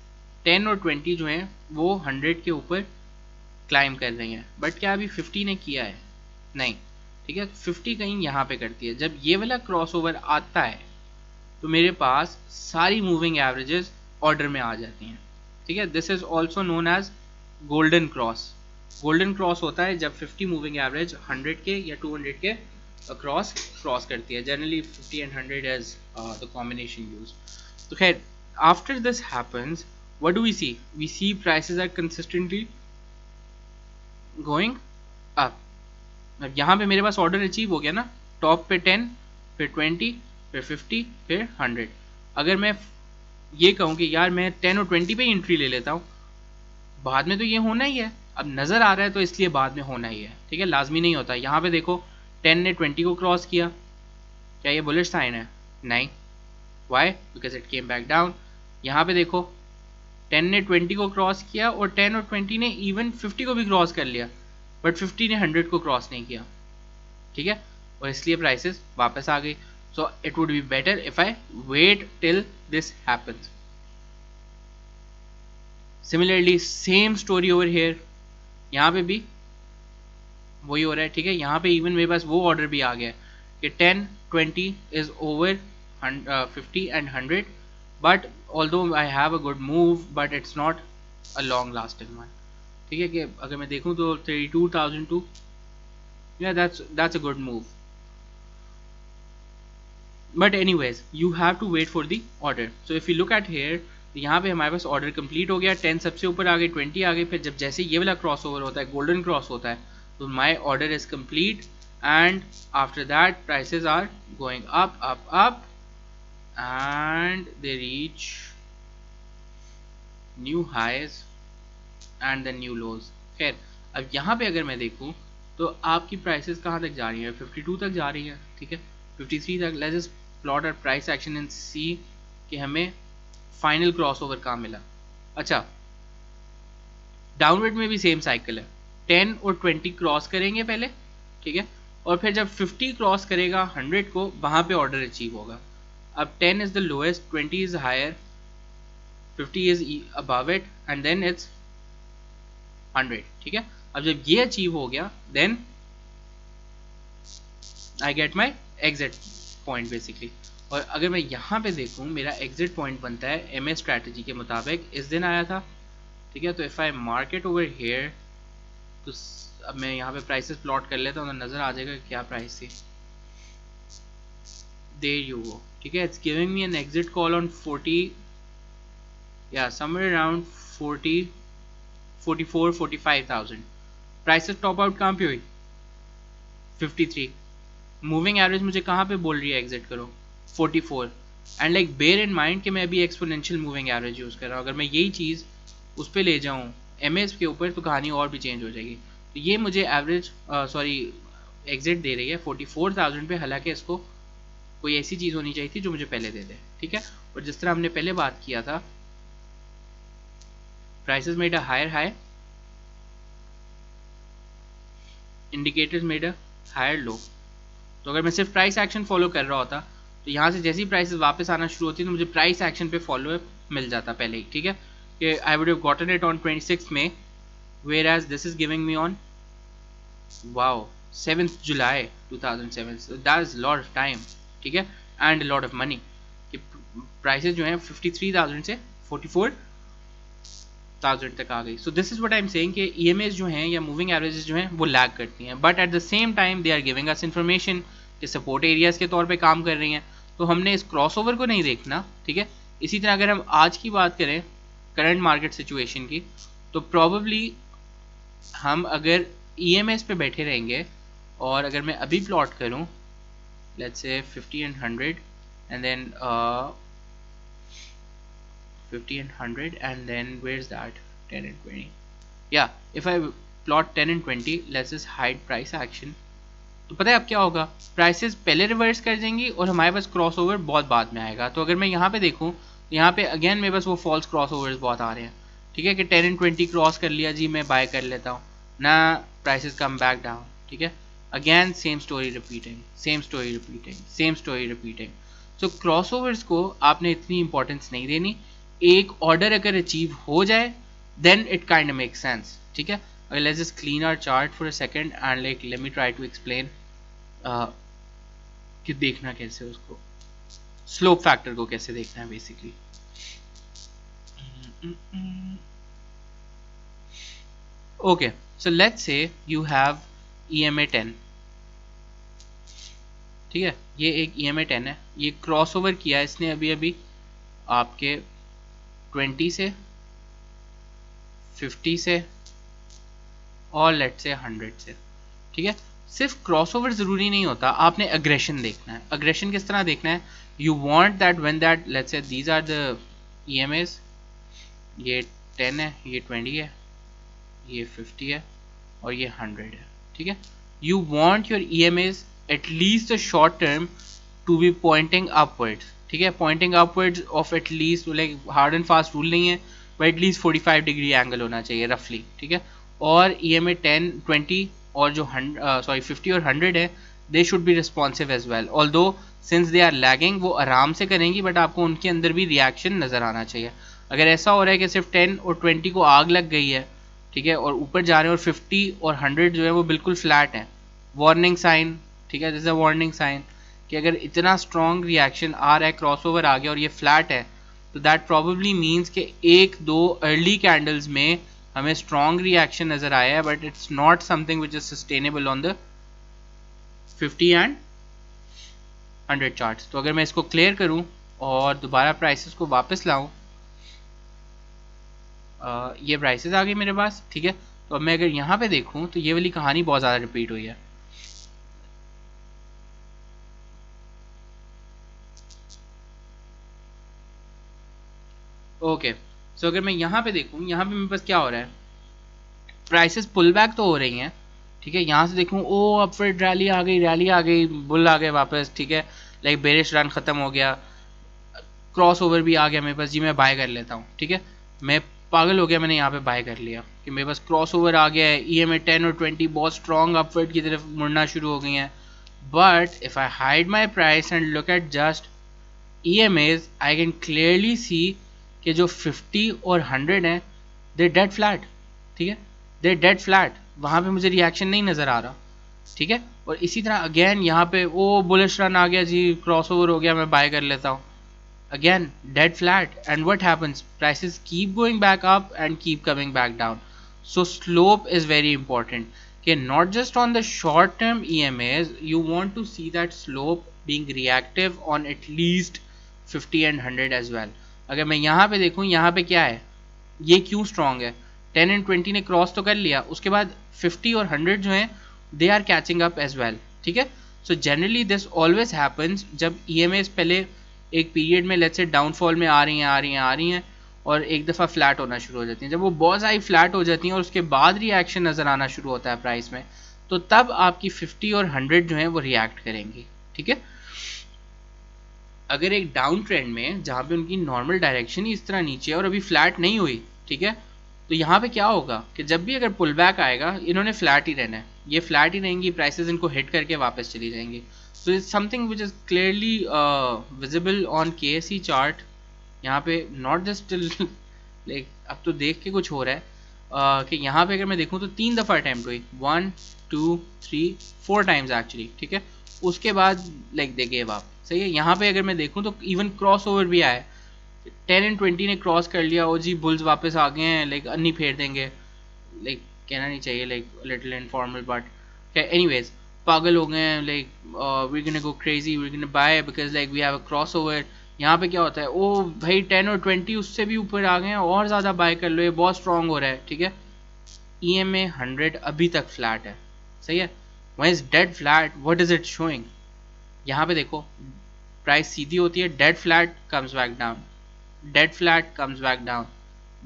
10 और 20 जो हैं वो 100 के ऊपर क्लाइम कर रही हैं, बट क्या अभी 50 ने किया है? नहीं, ठीक है। 50 कहीं यहाँ पे करती है। जब ये वाला क्रॉसओवर आता है तो मेरे पास सारी मूविंग एवरेजेस ऑर्डर में आ जाती हैं, ठीक है। This is also known as golden cross. Golden cross होता है जब 50 मूविंग एवरेज 100 के या 200 के क्रॉस करती है। Generally 50 and 100 is the combination used. तो खैर, after this happens, what do we see? We see prices are consistently going up. अब यहाँ पे मेरे पास ऑर्डर अचीव हो गया ना, टॉप पे 10, फिर 20, फिर 50, फिर 100। अगर मैं ये कहूँ कि यार मैं 10 और 20 पे एंट्री ले लेता हूँ, बाद में तो ये होना ही है, अब नज़र आ रहा है तो इसलिए बाद में होना ही है, ठीक है, लाजमी नहीं होता। यहाँ पे देखो 10 ने 20 को क्रॉस किया, क्या ये बुलिश साइन है? नहीं। Why? Because it came back down. यहाँ पे देखो 10 ने 20 को क्रॉस किया और 10 और 20 ने इवन 50 को भी क्रॉस कर लिया, बट 50 ने 100 को क्रॉस नहीं किया, ठीक है, और इसलिए प्राइसेस वापस आ गई। So it would be better if I wait till this happens. Similarly same story over here, यहाँ पे भी वही हो रहा है, ठीक है। यहाँ पे इवन मेरे पास वो ऑर्डर भी आ गया कि 10, 20 is over 50 and 100, but although I have a good move, but it's not a long lasting one, ठीक है। कि अगर मैं देखूँ तो 32,002, yeah, that's a good move, but anyways you have to wait for the order. So if you look at here, यहाँ पे हमारे पास ऑर्डर कंप्लीट हो गया, 10 सबसे ऊपर आ गए, 20 आ गए, फिर जब जैसे ये वाला क्रॉस ओवर होता है, गोल्डन क्रॉस होता है, तो my order is complete and after that prices are going up up up and they reach new highs and the new lows. खैर अब यहाँ पे अगर मैं देखूँ तो आपकी प्राइसेस कहाँ तक जा रही है? 52 तक जा रही है, ठीक है, 53 तक। Let's just plot our price action and see कि हमें फाइनल क्रॉसओवर कहाँ मिला। अच्छा, डाउनवर्ड में भी सेम साइकिल है, 10 और 20 क्रॉस करेंगे पहले, ठीक है, और फिर जब 50 क्रॉस करेगा 100 को, वहाँ पे ऑर्डर अचीव होगा। अब 10 is the lowest, 20 is higher, 50 is above it and then it's 100, ठीक है। अब जब ये अचीव हो गया then I get my exit point basically. और अगर मैं यहाँ पे देखूँ, मेरा एग्जिट पॉइंट बनता है एमए स्ट्रैटेजी के मुताबिक, इस दिन आया था, ठीक है। तो if I market over here, तो अब मैं यहाँ पे प्राइसेस प्लॉट कर लेता हूँ तो नज़र आ जाएगा क्या प्राइस थी। देयर यू गो, ठीक है, it's giving me an exit call on 40 या somewhere around 44-45,000। Prices top out कहाँ पे हुई? 53। मूविंग एवरेज मुझे कहाँ पे बोल रही है एग्जिट करो? 44। And like bear in mind कि मैं अभी एक्सपोनेंशियल मूविंग एवरेज यूज़ कर रहा हूँ, अगर मैं यही चीज़ उस पर ले जाऊँ एमएस के ऊपर तो कहानी और भी चेंज हो जाएगी। तो ये मुझे एवरेज एग्जिट दे रही है 44,000 पे, हालांकि इसको कोई ऐसी चीज़ होनी चाहिए थी जो मुझे पहले दे दे, ठीक है। और जिस तरह हमने पहले बात किया था, prices made a higher high, indicators made a higher low. तो अगर मैं सिर्फ प्राइस एक्शन फॉलो कर रहा होता तो यहाँ से जैसे ही प्राइसेस वापस आना शुरू होती तो मुझे प्राइस एक्शन पे फॉलो अप मिल जाता पहले ही, ठीक है, कि I would have gotten it on 26 में, whereas this is giving me on वाओ 7th July 2007। so that is lot of time, ठीक है, एंड लॉट ऑफ मनी। कि प्राइसेस जो हैं 53,000 से 44,000 तक आ गई। सो this is what I am saying कि ईएमएस जो हैं या मूविंग एवरेजेस जो हैं वो लैग करती हैं, but at the same time they are giving us information कि सपोर्ट एरियाज के तौर पे काम कर रही हैं। तो हमने इस क्रॉसओवर को नहीं देखना, ठीक है। इसी तरह अगर हम आज की बात करें करंट मार्केट सिचुएशन की, तो प्रॉबली हम अगर ईएमएस पे बैठे रहेंगे और अगर मैं अभी प्लॉट करूं let's say 50 and 100 and then 50 and 100 and then where's that 10 and 20, yeah, if I plot 10 and 20, let's just hide price action, तो पता है अब क्या होगा, प्राइसेस पहले रिवर्स कर देंगी और हमारे पास क्रॉसओवर बहुत बाद में आएगा। तो अगर मैं यहाँ पे देखूँ तो यहाँ पे अगेन मेरे पास वो फॉल्स क्रॉसओवर्स बहुत आ रहे हैं, ठीक है, कि 10 and 20 क्रॉस कर लिया जी, मैं बाय कर लेता हूँ ना, प्राइसेस कम बैक डाउन, ठीक है, again same story repeating, same story repeating, same story repeating. So crossovers को आपने इतनी इंपॉर्टेंस नहीं देनी, एक ऑर्डर अगर अचीव हो जाए then it kind of make sense, ठीक है। Okay, let's just clean our chart for a second and like let me try to explain कि देखना कैसे उसको, स्लोप फैक्टर को कैसे देखना है basically. Okay, so let's say you have EMA 10, ठीक है, ये एक EMA 10 है, ये क्रॉसओवर किया इसने अभी अभी आपके 20 से 50 से और लेट्स से 100 से, ठीक है। सिर्फ क्रॉसओवर ज़रूरी नहीं होता, आपने अग्रेशन देखना है। अग्रेशन किस तरह देखना है? You want that when that let's say these are the EMAs, ये 10 है, ये 20 है, ये 50 है और ये 100 है, ठीक है। You want your EMAs at least short term to be pointing upwards, ठीक है। Pointing upwards of at least, like hard and fast rule नहीं है, बट एटलीस्ट 45 डिग्री एंगल होना चाहिए रफली, ठीक है। और ईएमए 10 20 और जो 50 और 100 है, they should be responsive as well, although since they are lagging, वो आराम से करेंगी, बट आपको उनके अंदर भी रिएक्शन नज़र आना चाहिए। अगर ऐसा हो रहा है कि सिर्फ 10 और 20 को आग लग गई है, ठीक है, और ऊपर जा रहे हैं, और 50 और 100 जो है वो बिल्कुल फ्लैट है, वार्निंग साइन, ठीक है, जैसे वार्निंग साइन कि अगर इतना स्ट्रॉन्ग रिएक्शन आ रहा है, क्रॉसओवर आ गया और ये फ्लैट है, तो दैट प्रोबेबली मीन्स कि एक दो अर्ली कैंडल्स में हमें स्ट्रॉन्ग रिएक्शन नज़र आया है, but it's not something which is sustainable on the 50 and 100 charts. तो अगर मैं इसको क्लियर करूं और दोबारा प्राइसेस को वापस लाऊं, ये प्राइसेस आ गई मेरे पास, ठीक है। तो अब मैं अगर यहाँ पे देखूं तो ये वाली कहानी बहुत ज़्यादा रिपीट हुई है। ओके, सो अगर मैं यहाँ पे देखूँ, यहाँ पे मेरे पास क्या हो रहा है, प्राइसेस पुल बैक तो हो रही हैं, ठीक है। यहाँ से देखूँ, ओ अपवर्ड रैली आ गई, रैली आ गई, बुल आ गए वापस, ठीक है, लाइक बेरिश रन खत्म हो गया, क्रॉस ओवर भी आ गया मेरे पास, जी मैं बाय कर लेता हूँ, ठीक है। मैं पागल हो गया, मैंने यहाँ पे बाय कर लिया कि मेरे पास क्रॉस ओवर आ गया है, ईएमए 10 और 20 बहुत स्ट्रॉन्ग अपवर्ड की तरफ मुड़ना शुरू हो गई हैं। But if I hide my price and look at just EMAs, I can clearly see कि जो 50 और 100 हैं, दे डेड फ्लैट, ठीक है, दे डेड फ्लैट, वहाँ पे मुझे रिएक्शन नहीं नज़र आ रहा, ठीक है। और इसी तरह अगेन यहाँ पे वो बुलिश रन आ गया जी, क्रॉस ओवर हो गया, मैं बाय कर लेता हूँ, again dead flat, and what happens, prices keep going back up and keep coming back down. So slope is very important, okay, not just on the short term EMAs, you want to see that slope being reactive on at least 50 and 100 as well. अगर मैं यहाँ पे देखूँ, यहाँ पे क्या है, ये क्यों स्ट्रॉन्ग है, 10 एंड 20 ने क्रॉस तो कर लिया, उसके बाद 50 और 100 जो हैं they are catching up as well, ठीक है। So generally this always happens जब EMAs पहले एक पीरियड में लेट्स से डाउनफॉल में आ रही हैं और एक दफ़ा फ्लैट होना शुरू हो जाती हैं। जब वो बहुत सारी फ्लैट हो जाती हैं और उसके बाद रिएक्शन नज़र आना शुरू होता है प्राइस में, तो तब आपकी 50 और 100 जो है वो रिएक्ट करेंगी, ठीक है। अगर एक डाउन ट्रेंड में जहाँ पे उनकी नॉर्मल डायरेक्शन ही इस तरह नीचे है और अभी फ्लैट नहीं हुई, ठीक है, तो यहाँ पे क्या होगा कि जब भी अगर पुल बैक आएगा, इन्होंने फ्लैट ही रहना है, ये फ्लैट ही रहेंगी, प्राइसेस इनको हिट करके वापस चली जाएंगी। So it's something which is clearly visible on KSE chart. यहाँ पे not just like अब तो देख के कुछ हो रहा है कि यहाँ पे अगर मैं देखूँ तो 3 दफ़ा अटैम्प्ट हुई, 1 2 3 4 टाइम्स एक्चुअली, ठीक है। उसके बाद लाइक दे गेव अप, सही है। यहाँ पे अगर मैं देखूँ तो इवन क्रॉस ओवर भी आया, 10 एंड 20 ने क्रॉस कर लिया, ओ जी बुल्स वापस आ गए हैं, लाइक अन्नी फेर देंगे, लाइक कहना नहीं चाहिए, like little informal, but anyways पागल हो गए हैं, like we gonna go crazy, we gonna buy because like we have a cross over. यहाँ पे क्या होता है, ओ भाई 10 और 20 उससे भी ऊपर आ गए हैं, और ज़्यादा बाय कर लो, ये बहुत स्ट्रॉन्ग हो रहा है, ठीक है। EMA 100 अभी तक फ्लैट है, सही है। When is dead flat, what is it showing, यहाँ पे देखो प्राइस सीधी होती है, dead flat comes back down, dead flat comes back down,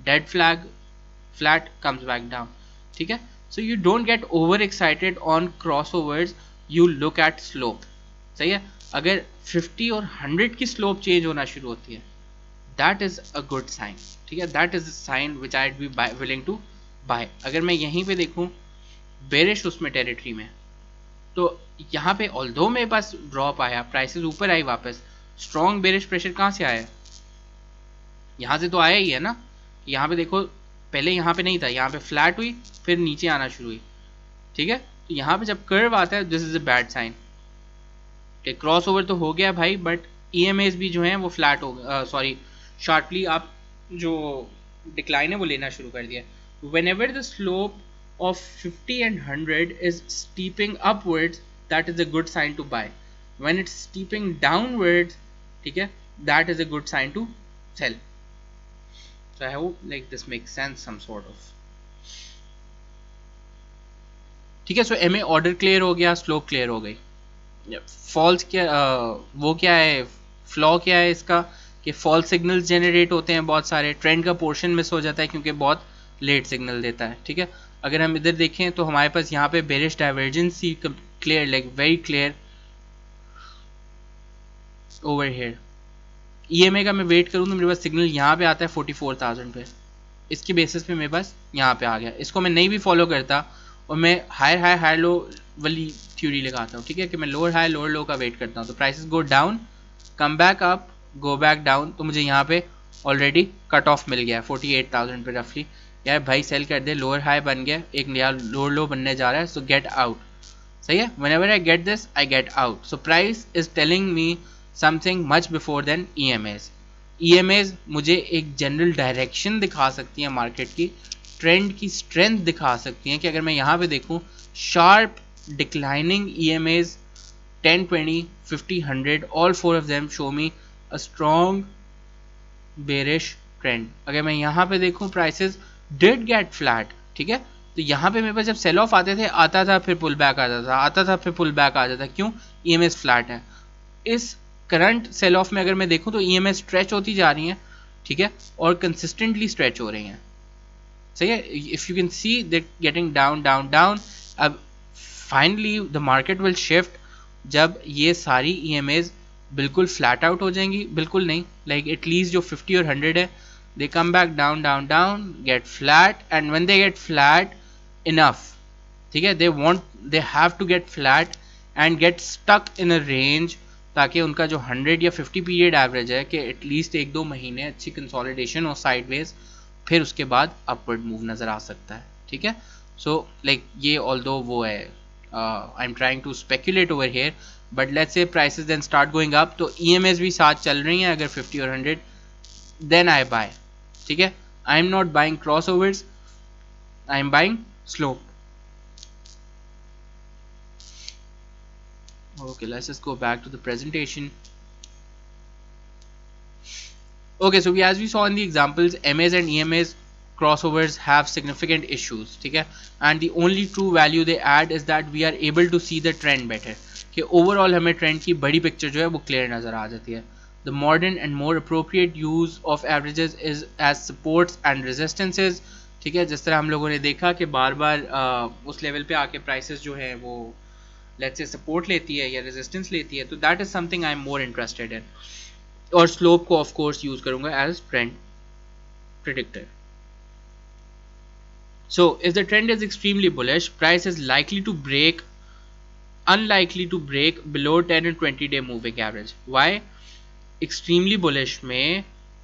dead flag flat comes back down, ठीक है। So you don't get over excited on crossovers, you look at slope, सही है। अगर 50 और 100 की स्लोप चेंज होना शुरू होती है, that is a good sign, ठीक है, that is a sign which I'd be willing to buy। अगर मैं यहीं पे देखूं बेरिश उसमें टेरिटरी में, तो यहाँ पे ऑल्दो मेरे पास ड्रॉप आया, प्राइसेस ऊपर आई वापस, स्ट्रॉन्ग बेरिश प्रेशर कहाँ से आया, यहाँ से तो आया ही है ना। यहाँ पे देखो पहले यहाँ पे नहीं था, यहाँ पे फ्लैट हुई, फिर नीचे आना शुरू हुई, ठीक है। तो यहाँ पे जब कर्व आता है, this is a bad sign, cross over तो हो गया भाई, बट EMAs भी जो हैं वो फ्लैट हो गए, सॉरी शार्पली आप जो डिक्लाइन है वो लेना शुरू कर दिया। Whenever the slope of 50 and 100 is steeping upwards, that is a good sign to buy. When it's steeping downwards, ठीक है, that is a good sign to sell. So I hope like this makes sense some sort of. ठीक है। सो MA order clear हो गया, slope clear हो गई। False क्या वो क्या है, फ्लॉ क्या है इसका, कि फॉल्स सिग्नल्स जनरेट होते हैं बहुत सारे, ट्रेंड का पोर्शन मिस हो जाता है क्योंकि बहुत लेट सिग्नल देता है। ठीक है, अगर हम इधर देखें तो हमारे पास यहाँ पे bearish divergence clear, like very clear over here. EMA का मैं वेट करूँ तो मेरे पास सिग्नल यहाँ पे आता है 44,000 पे, इसके बेसिस पे मेरे पास यहाँ पे आ गया। इसको मैं नहीं भी फॉलो करता और मैं हायर हाई हायर लो वाली थ्योरी लगाता हूँ, ठीक है, कि मैं लोअर हाई लोअर लो का वेट करता हूँ, तो प्राइसेस गो डाउन, कम बैक अप, गो बैक डाउन, तो मुझे यहाँ पे ऑलरेडी कट ऑफ मिल गया है 48,000 पे रफली। यार भाई सेल कर दे, लोअर हाई बन गया, एक नया लोअर लो बनने जा रहा है, सो गेट आउट। सही है, whenever I get this I get out, so price is telling me something much before than EMAs। EMAs मुझे एक जनरल डायरेक्शन दिखा सकती हैं मार्केट की, ट्रेंड की स्ट्रेंथ दिखा सकती हैं, कि अगर मैं यहाँ पे देखूँ sharp declining EMAs 10, 20, 50, 100, all four of them show me a strong bearish trend. अगर मैं यहाँ पे देखूँ प्राइसेस डिड गेट फ्लैट, ठीक है, तो यहाँ पे मेरे पास जब सेल ऑफ आते थे, आता था फिर पुल बैक आता था, आता था फिर पुल बैक आ जाता, क्यों, ईएमएस फ्लैट है। इस करंट सेल ऑफ में अगर मैं देखूँ तो ईएमएस स्ट्रेच होती जा रही हैं, ठीक है, और कंसिस्टेंटली स्ट्रेच हो रही हैं। सही है, if you can see that getting down down down. अब finally the market will shift जब ये सारी ईएमएस बिल्कुल फ्लैट आउट हो जाएंगी, बिल्कुल नहीं, लाइक एटलीस्ट जो 50 और 100 है, they come back down down down, get flat, and when they get flat enough, ठीक है, they have to get flat and get stuck in a range, ताकि उनका जो 100 या 50 पीरियड एवरेज है, कि एटलीस्ट 1-2 महीने अच्छी कंसोलिडेशन हो साइडवेज, फिर उसके बाद अपवर्ड मूव नज़र आ सकता है। ठीक है, सो लाइक ये ऑल्दो वो है, I am trying to speculate over here, but let's say prices then start going up, तो ईएमएस भी साथ चल रही हैं, अगर 50 और 100 देन आई बाय। ठीक है, I am not buying cross overs, I am buying slope. Okay, let's just go back to the presentation. Okay, so as we saw in the examples, MAs and EMAs crossovers have significant issues, ठीक है, and the only true value they add is that we are able to see the trend better, कि overall हमें trend की बड़ी picture जो है वो clear नज़र आ जाती है। The modern and more appropriate use of averages is as supports and resistances, ठीक है, जिस तरह हम लोगों ने देखा कि बार बार उस लेवल पे आके prices जो है वो लेट्स से सपोर्ट लेती है या रेजिस्टेंस लेती है, तो that is something I am more interested in, और स्लोप को ऑफ कोर्स यूज करूंगा as trend predictor. So if the trend is extremely bullish, price is likely to break unlikely to break below 10 and 20 day moving average. Why extremely bullish में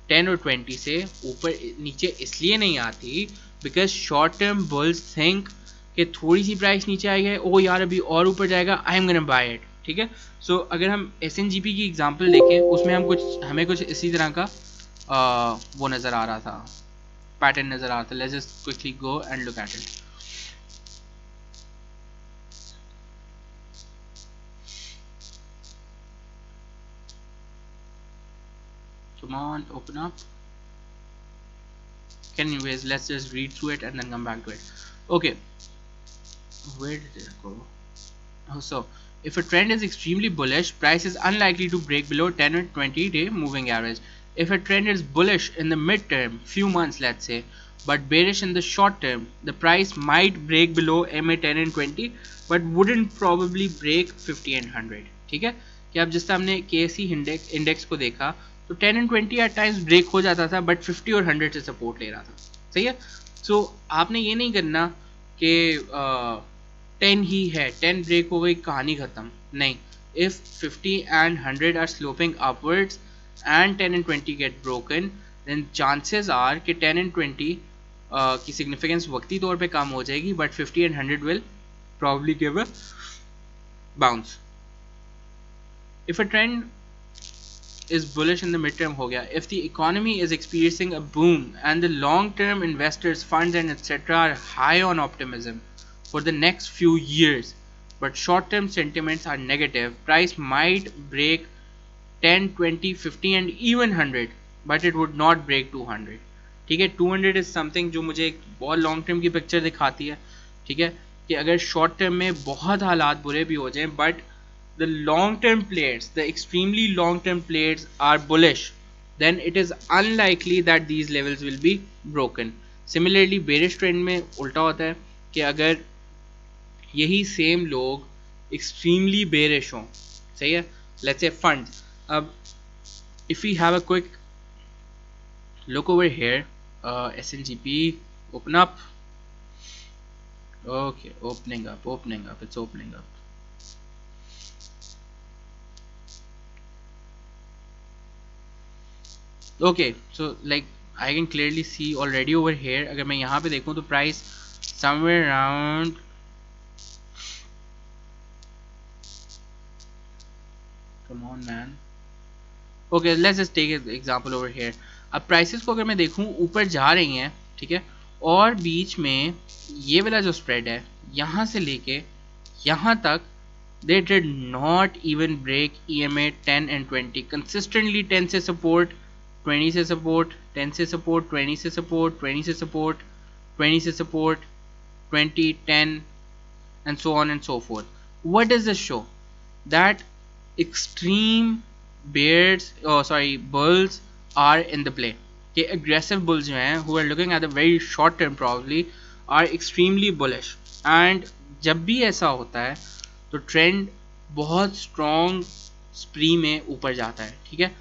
10 और 20 से ऊपर नीचे इसलिए नहीं आती, because short term bulls think कि थोड़ी सी प्राइस नीचे आई है, ओ यार अभी और ऊपर जाएगा, I am gonna buy it. ठीक है, सो अगर हम SNGP की एग्जांपल देखें, उसमें हमें कुछ इसी तरह का वो नज़र आ रहा था, पैटर्न नज़र आ रहा था। Let's just quickly go and look at it. Come on, open up. Anyways, let's just read through it and then come back to it. Okay, where did it go? Oh, so if a trend is extremely bullish, price is unlikely to break below 10 or 20 day moving average. If a trend is bullish in the mid-term, few months let's say, but bearish in the short term, the price might break below MA 10 and 20, but wouldn't probably break 50 and 100. ठीक है, कि अब जिस तरह हमने KSE index को देखा, तो 10 and 20 एट टाइम्स ब्रेक हो जाता था, बट 50 और 100 से सपोर्ट ले रहा था। सही है, सो आपने ये नहीं करना कि 10 ही है, 10 ब्रेक हो गई, कहानी खत्म, नहीं। If 50 and 100 are sloping upwards and 10 and 20 get broken, then chances are कि 10 and 20 की सिग्निफिकेंस वक्ती तौर पे कम हो जाएगी, but 50 and 100 will probably give a bounce. If a trend is bullish in the midterm हो गया, if the economy is experiencing a boom and the long-term investors, funds and etc. are high on optimism for the next few years, but short-term sentiments are negative, price might break 10, 20, 50 and even 100, but it would not break 200. ठीक है, 200 is something जो मुझे एक बहुत long term की picture दिखाती है। ठीक है, कि अगर शॉर्ट टर्म में बहुत हालात बुरे भी हो जाएं, but the long term players, the extremely long term players are bullish, then it is unlikely that these levels will be broken. Similarly bearish trend में उल्टा होता है कि अगर यही सेम लोग extremely bearish हों, सही है, let's say funds. अब if we have a quick look over here, SNGP open up. Okay, opening up, it's opening up. Okay, so like I can clearly see already over here, अगर मैं यहाँ पे देखूँ तो price somewhere around come on man. Okay, let's just take an example over here. अब prices को अगर मैं देखूँ ऊपर जा रही हैं, ठीक है, और बीच में ये वाला जो spread है यहाँ से लेके यहाँ तक they did not even break EMA 10 and 20 consistently. 10 से support, 20 से support, 10 से support, 20 से support, 20 से support, 20 से support, 20, 10 and so on and so forth. What does this show? That extreme bulls are in the play. कि aggressive bulls जो हैं who are looking at the very short term probably are extremely bullish. And जब भी ऐसा होता है तो trend बहुत स्ट्रॉन्ग स्प्री में ऊपर जाता है, ठीक है,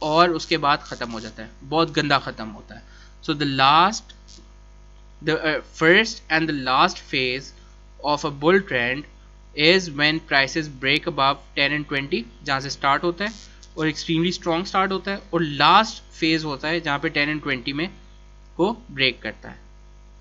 और उसके बाद ख़त्म हो जाता है, बहुत गंदा ख़त्म होता है. सो the first and the last phase of a bull trend is when prices break above 10 and 20, जहाँ से स्टार्ट होता है और एक्सट्रीमली स्ट्रॉन्ग स्टार्ट होता है, और लास्ट फेज होता है जहाँ पे 10 and 20 में को ब्रेक करता है,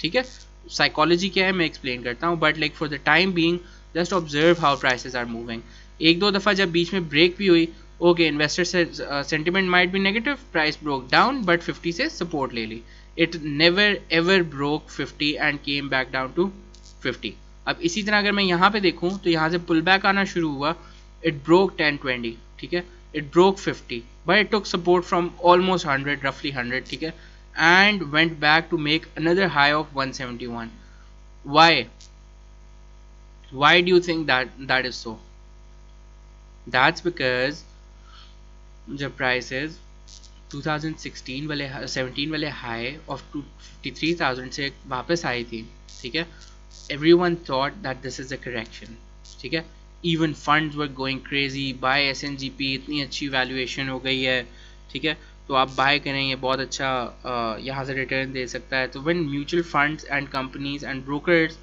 ठीक है. साइकोलॉजी क्या है मैं एक्सप्लेन करता हूँ, but like for the time being just observe how prices are moving. एक दो दफ़ा जब बीच में ब्रेक भी हुई, okay, investor sentiment might be negative, price broke down, but 50 से सपोर्ट ले ली. It never ever broke 50 and came back down to 50. अब इसी तरह अगर मैं यहाँ पे देखूँ तो यहाँ से पुल बैक आना शुरू हुआ, इट ब्रोक 10-20, ठीक है, it broke 50, but it took support from almost 100, रफली 100, ठीक है, and went back to make another high of 171. Why do you think that is so? That's because the prices 2016 वाले 17 वाले high of 253,000 से वापस आई थी, ठीक है, everyone thought that this is a correction, ठीक है, even funds were going crazy, buy SNGP, इतनी अच्छी वैल्यूएशन हो गई है, ठीक है, तो आप बाय करें, ये बहुत अच्छा यहाँ से रिटर्न दे सकता है. तो when mutual funds and companies and brokers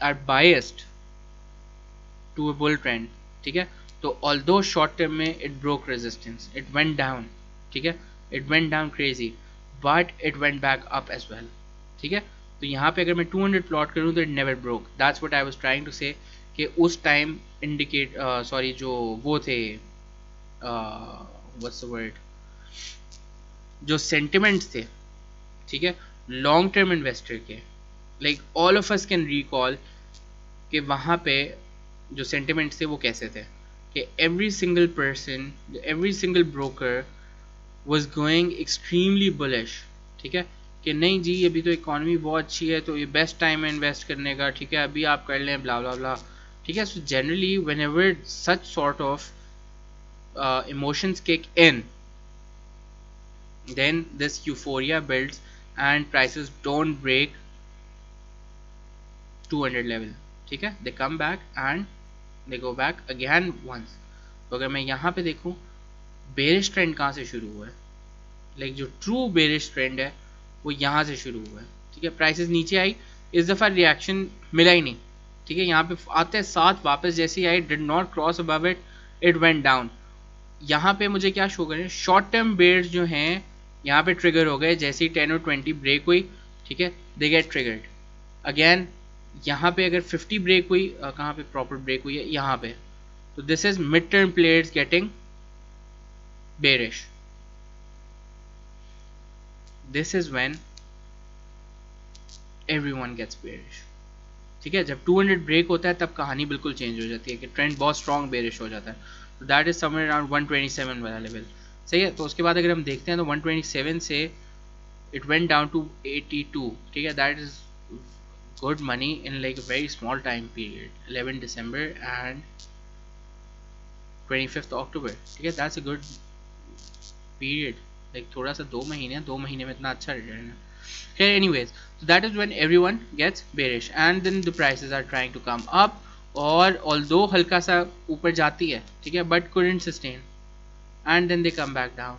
are biased to a bull trend, ठीक है, तो ऑल्दो शॉर्ट टर्म में it broke resistance, it went down, ठीक है, it went down crazy, but it went back up as well, ठीक है. तो यहाँ पे अगर मैं 200 प्लॉट करूँ तो it never broke. That's what I was trying to say कि उस टाइम इंडिकेट जो वो थे what's the word, जो सेंटिमेंट्स थे, ठीक है, लॉन्ग टर्म इन्वेस्टर के, like all of us can recall कि वहाँ पे जो सेंटिमेंट्स थे वो कैसे थे कि every single person, every single broker was going extremely bullish, ठीक है, कि नहीं जी अभी तो इकॉनमी बहुत अच्छी है तो ये बेस्ट टाइम है इन्वेस्ट करने का, ठीक है, अभी आप कर लें, ब्ला ब्ला ब्ला, ठीक है. So generally when ever such sort of emotions kick in, then this euphoria builds and prices don't break 200 level, ठीक है, they come back and they go back again once. तो अगर मैं यहाँ पे देखूँ बेरिश ट्रेंड कहाँ से शुरू हुआ है, लाइक जो ट्रू बेरिश ट्रेंड है वो यहाँ से शुरू हुआ है, ठीक है. प्राइसेस नीचे आई, इस दफ़ा रिएक्शन मिला ही नहीं, ठीक है, यहाँ पे आते साथ वापस जैसे ही आई, did not cross above it, it went down. यहाँ पे मुझे क्या शो करें, शॉर्ट टर्म बेयर्स जो हैं यहाँ पे ट्रिगर हो गए, जैसे ही 10 और 20 ब्रेक हुई, ठीक है, दे गेट ट्रिगर्ड अगेन. यहाँ पे अगर 50 ब्रेक हुई, कहाँ पे प्रॉपर ब्रेक हुई है, यहाँ पे, तो this is mid term players getting bearish. This is when everyone gets bearish, ठीक है. जब 200 ब्रेक होता है तब कहानी बिल्कुल चेंज हो जाती है कि ट्रेंड बहुत स्ट्रॉन्ग बेरिश हो जाता है. तो दैट इज समवेयर अराउंड 127 वाला लेवल, सही है. तो उसके बाद अगर हम देखते हैं तो 127 से इट वेंट डाउन टू 82, ठीक है, that is good money in like a very small time period, 11 December and 25th October. ठीक है, that's a good period. Like थोड़ा सा 2 महीने में इतना अच्छा रिटर्न है. Okay, anyways, so that is when everyone gets bearish and then the prices are trying to come up, और although हल्का सा ऊपर जाती है, ठीक है, but couldn't sustain and then they come back down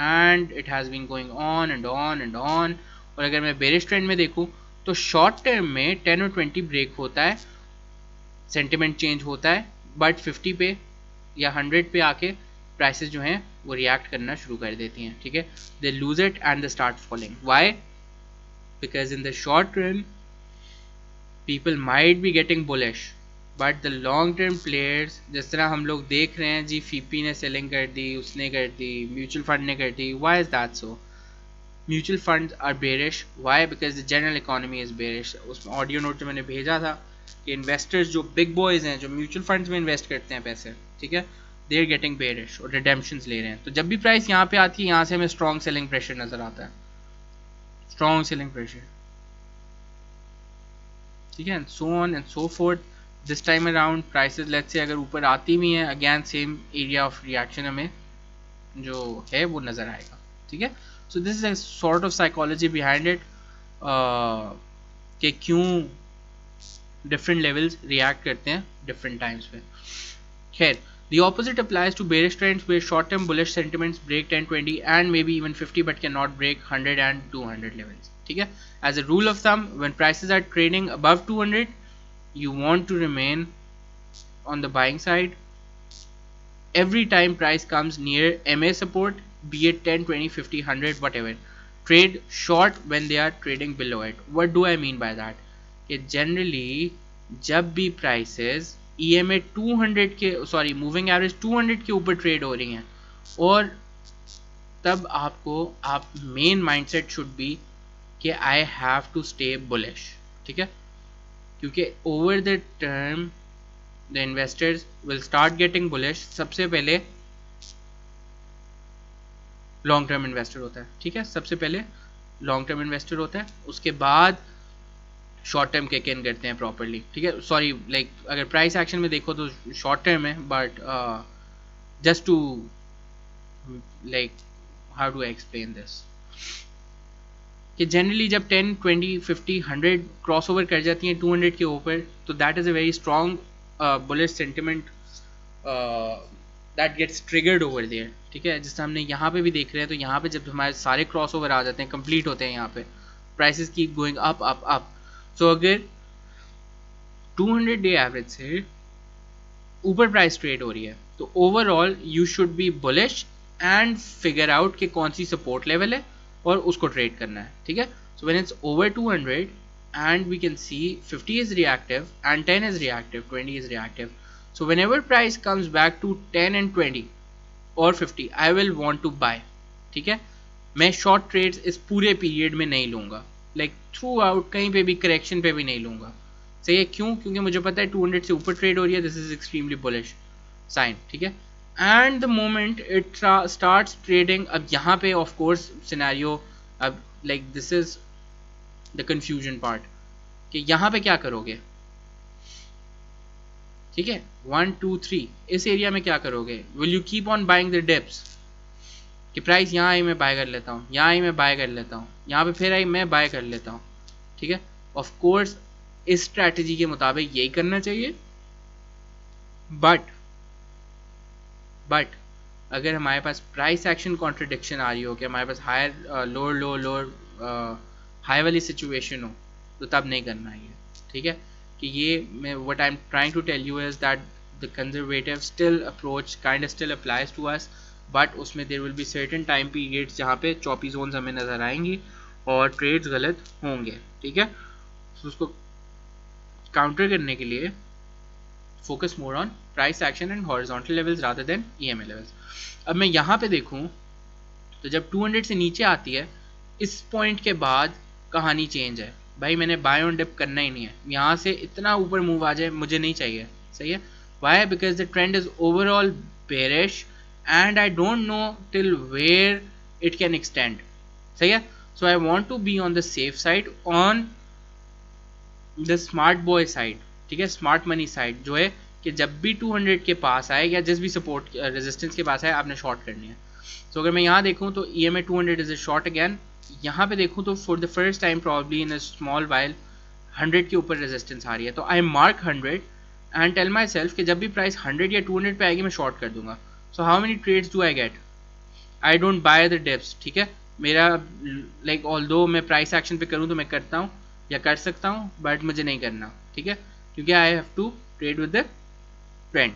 and it has been going on and on and on. और अगर मैं bearish trend में देखूं तो शॉर्ट टर्म में 10 और 20 ब्रेक होता है, सेंटिमेंट चेंज होता है, बट 50 पे या 100 पे आके प्राइसेस जो हैं वो रिएक्ट करना शुरू कर देती हैं. ठीक है, they lose it and they start falling. Why? Because in the short run people might be getting bullish, but the long term players, जिस तरह हम लोग देख रहे हैं जी, फीपी ने सेलिंग कर दी, उसने कर दी, म्यूचुअल फंड ने कर दी. Why is that so? Mutual fund are bearish. Why? Because the general economy is bearish. उसमें ऑडियो नोट जो मैंने भेजा था कि इन्वेस्टर्स जो बिग बॉयज हैं, जो म्यूचुअल फंड्स में इन्वेस्ट करते हैं पैसे, ठीक है, दे आर गेटिंग बेरिश और रिडेम्पशंस ले रहे हैं. तो जब भी प्राइस यहाँ पे आती है, यहाँ से हमें स्ट्रॉन्ग सेलिंग प्रेशर नजर आता है, स्ट्रॉन्ग सेलिंग प्रेशर. ठीक है, so on and so fourth. This time around prices let's say अगर ऊपर आती भी हैं, again same area of reaction हमें जो है वो नजर आएगा. ठीक है, so this is a sort of psychology behind it कि क्यों डिफरेंट लेवल्स रिएक्ट करते हैं डिफरेंट टाइम्स पे. खैर, the opposite applies to bearish trends where short-term bullish sentiments break 10, 20 and maybe even 50 but cannot break 100 and 200 levels. ठीक है, as a rule of thumb, when prices are trading above 200, you want to remain on the buying side. Every time price comes near MA support, be it 10, 20, 50, 100, whatever, trade short when they are trading below it. What do I mean by that? कि generally जब भी prices EMA 200 के moving average 200 के ऊपर trade हो रही हैं, और तब आप मेन माइंडसेट शुड बी कि I have to stay bullish. ठीक है, क्योंकि over the term the investors will start getting bullish. सबसे पहले लॉन्ग टर्म इन्वेस्टर होता है. ठीक है, सबसे पहले लॉन्ग टर्म इन्वेस्टर होता है, उसके बाद शॉर्ट टर्म किक इन करते हैं प्रॉपरली. ठीक है, सॉरी, लाइक अगर प्राइस एक्शन में देखो तो शॉर्ट टर्म है, but just to like how do I explain this कि जनरली जब 10, 20, 50, 100 क्रॉस ओवर कर जाती हैं 200 के ऊपर, तो that is a very strong bullish sentiment that gets triggered over there. ठीक है, जिससे हमने यहाँ पे भी देख रहे हैं. तो यहाँ पे जब हमारे सारे क्रॉस ओवर आ जाते हैं, कंप्लीट होते हैं, यहाँ पे prices keep going up up up. So अगर 200 डे एवरेज से ऊपर प्राइस ट्रेड हो रही है, तो overall you should be bullish and figure out कि कौन सी सपोर्ट लेवल है और उसको ट्रेड करना है. ठीक है, so when it's over 200 and we can see 50 is reactive and 10 is reactive, 20 is reactive. So whenever price comes back to 10 and 20 और 50, I will want to buy. ठीक है, मैं शॉर्ट ट्रेड्स इस पूरे पीरियड में नहीं लूंगा, लाइक थ्रू आउट कहीं पे भी करेक्शन पे भी नहीं लूंगा. सही है, क्यों? क्योंकि मुझे पता है 200 से ऊपर ट्रेड हो रही है, this is extremely bullish sign. ठीक है, and the moment it starts trading, अब यहाँ पे ऑफ कोर्स सिनेरियो, अब like this is the confusion part कि यहाँ पे क्या करोगे. ठीक है, 1, 2, 3 इस एरिया में क्या करोगे? Will you keep on buying the dips कि प्राइस यहाँ आई मैं बाय कर लेता हूँ, यहाँ आई मैं बाय कर लेता हूँ, यहाँ पे फिर आई मैं बाय कर लेता हूँ. ठीक है, ऑफ कोर्स इस स्ट्रैटेजी के मुताबिक यही करना चाहिए, बट अगर हमारे पास प्राइस एक्शन कॉन्ट्रडिक्शन आ रही हो कि हमारे पास हायर लोअर हाई वाली सिचुएशन हो, तो तब नहीं करना है. ठीक है, कि ये मैं what I am trying to tell you is that the conservative still approach kind of still applies to us, but उसमें there will be certain time periods जहाँ पे चॉपी जोन्स हमें नजर आएंगी और ट्रेड्स गलत होंगे. ठीक है, तो उसको काउंटर करने के लिए focus more on price action and horizontal levels rather than EMA levels. अब मैं यहाँ पे देखूँ तो जब 200 से नीचे आती है, इस पॉइंट के बाद कहानी चेंज है. भाई मैंने बाय ऑन डिप करना ही नहीं है, यहाँ से इतना ऊपर मूव आ जाए मुझे नहीं चाहिए. सही है, why? Because the trend is overall bearish and I don't know till where it can extend. सही है, so I want to be on the safe side on the smart boy side, ठीक है, स्मार्ट मनी साइड जो है कि जब भी 200 के पास आए या जिस भी सपोर्ट रेजिस्टेंस के पास आए आपने शॉर्ट करनी है। तो अगर मैं यहाँ देखूँ तो EMA 200 is a short again. यहाँ पे देखूँ तो for the first time probably in a small while 100 के ऊपर रेजिस्टेंस आ रही है, तो I mark 100 and tell myself कि जब भी प्राइस 100 या 200 पे आएगी मैं शॉर्ट कर दूंगा। So how many trades do I get? I don't buy the dips, ठीक है, मेरा लाइक ऑल्दो मैं प्राइस एक्शन पे करूँ तो मैं करता हूँ या कर सकता हूँ, बट मुझे नहीं करना, ठीक है, क्योंकि I have to trade with the trend.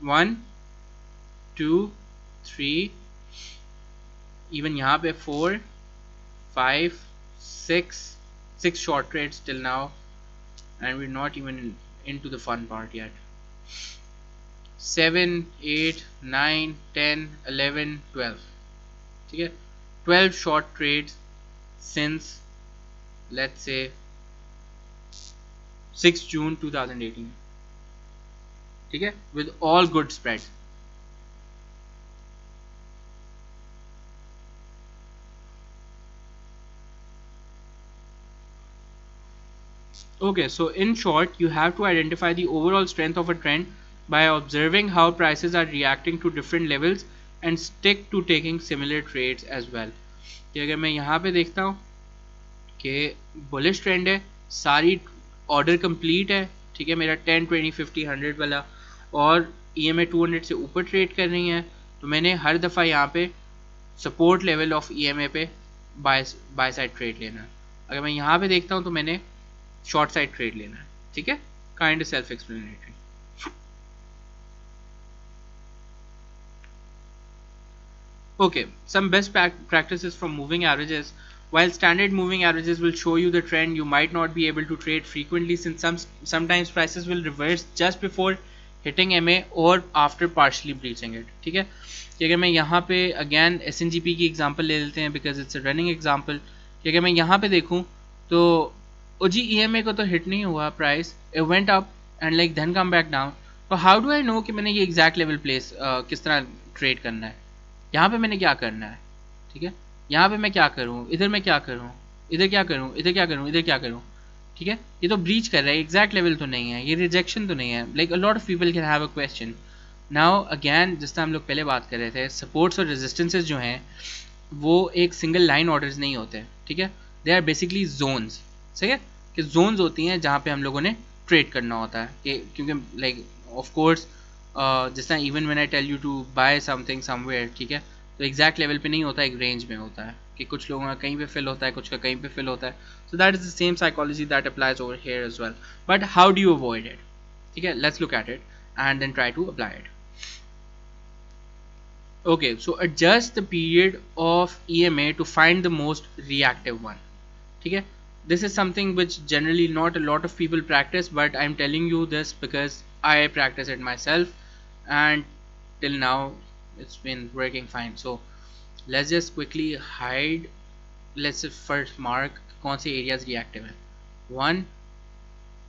1 2 3, even यहाँ पे 4 5 6 short trades till now, and we're not even into the fun part yet. 7 8 9 10 11 12, ठीक है, 12 short trades since let's say 6 June 2018, ठीक है, with all good spreads. Okay, so in short, you have to identify the overall strength of a trend by observing how prices are reacting to different levels and stick to taking similar trades as well. कि अगर मैं यहाँ पे देखता हूँ कि bullish trend है, सारी ऑर्डर कंप्लीट है, ठीक है, मेरा 10 20 50 100 वाला, और EMA 200 से ऊपर ट्रेड कर रही है, तो मैंने हर दफ़ा यहाँ पे सपोर्ट लेवल ऑफ EMA पे बाय साइड ट्रेड लेना है। अगर मैं यहाँ पे देखता हूँ तो मैंने शॉर्ट साइड ट्रेड लेना है, ठीक है, kind self explanatory. Okay, some best practices from moving averages. While standard moving averages will show you the trend, you might not be able to trade frequently since sometimes prices will reverse just before hitting MA or after partially breaching it, ठीक है। कि अगर मैं यहाँ पे again SNGP की example ले लेते हैं because it's a running example, कि अगर मैं यहाँ पे देखूँ तो जी EMA को तो हिट नहीं हुआ price, it went up and like then come back down. तो हाउ डू आई नो कि मैंने ये एग्जैक्ट लेवल प्लेस किस तरह ट्रेड करना है, यहाँ पे मैंने क्या करना है, ठीक है, यहाँ पे मैं क्या करूँ, इधर मैं क्या करूँ, इधर क्या करूँ, इधर क्या करूँ, इधर क्या करूँ, ठीक है, ये तो ब्रीच कर रहा है, एग्जैक्ट लेवल तो नहीं है, ये रिजेक्शन तो नहीं है। Like a lot of people can have a question now again, जिस तरह हम लोग पहले बात कर रहे थे, सपोर्ट्स और रेजिस्टेंसेज जो हैं वो एक सिंगल लाइन ऑर्डर्स नहीं होते, ठीक है, दे आर बेसिकली जोन्स, सही है, कि जोन्स होती हैं जहाँ पे हम लोगों ने ट्रेड करना होता है, कि क्योंकि लाइक ऑफ कोर्स जिस तरह even when I tell you to buy something somewhere, ठीक है, तो एग्जैक्ट लेवल पे नहीं होता, एक रेंज में होता है कि कुछ लोगों का कहीं पे फिल होता है, कुछ का कहीं पे फिल होता है। So that is the same psychology that applies over here as well, but how do you avoid it, ठीक है, let's look at it and then try to apply it. Okay, so adjust the period of EMA to find the most reactive one, ठीक है, this is something which generally not a lot of people practice, but I'm telling you this because I practice it myself and till now it's been working fine. So let's just quickly hide, let's first mark कौन से areas reactive हैं, 1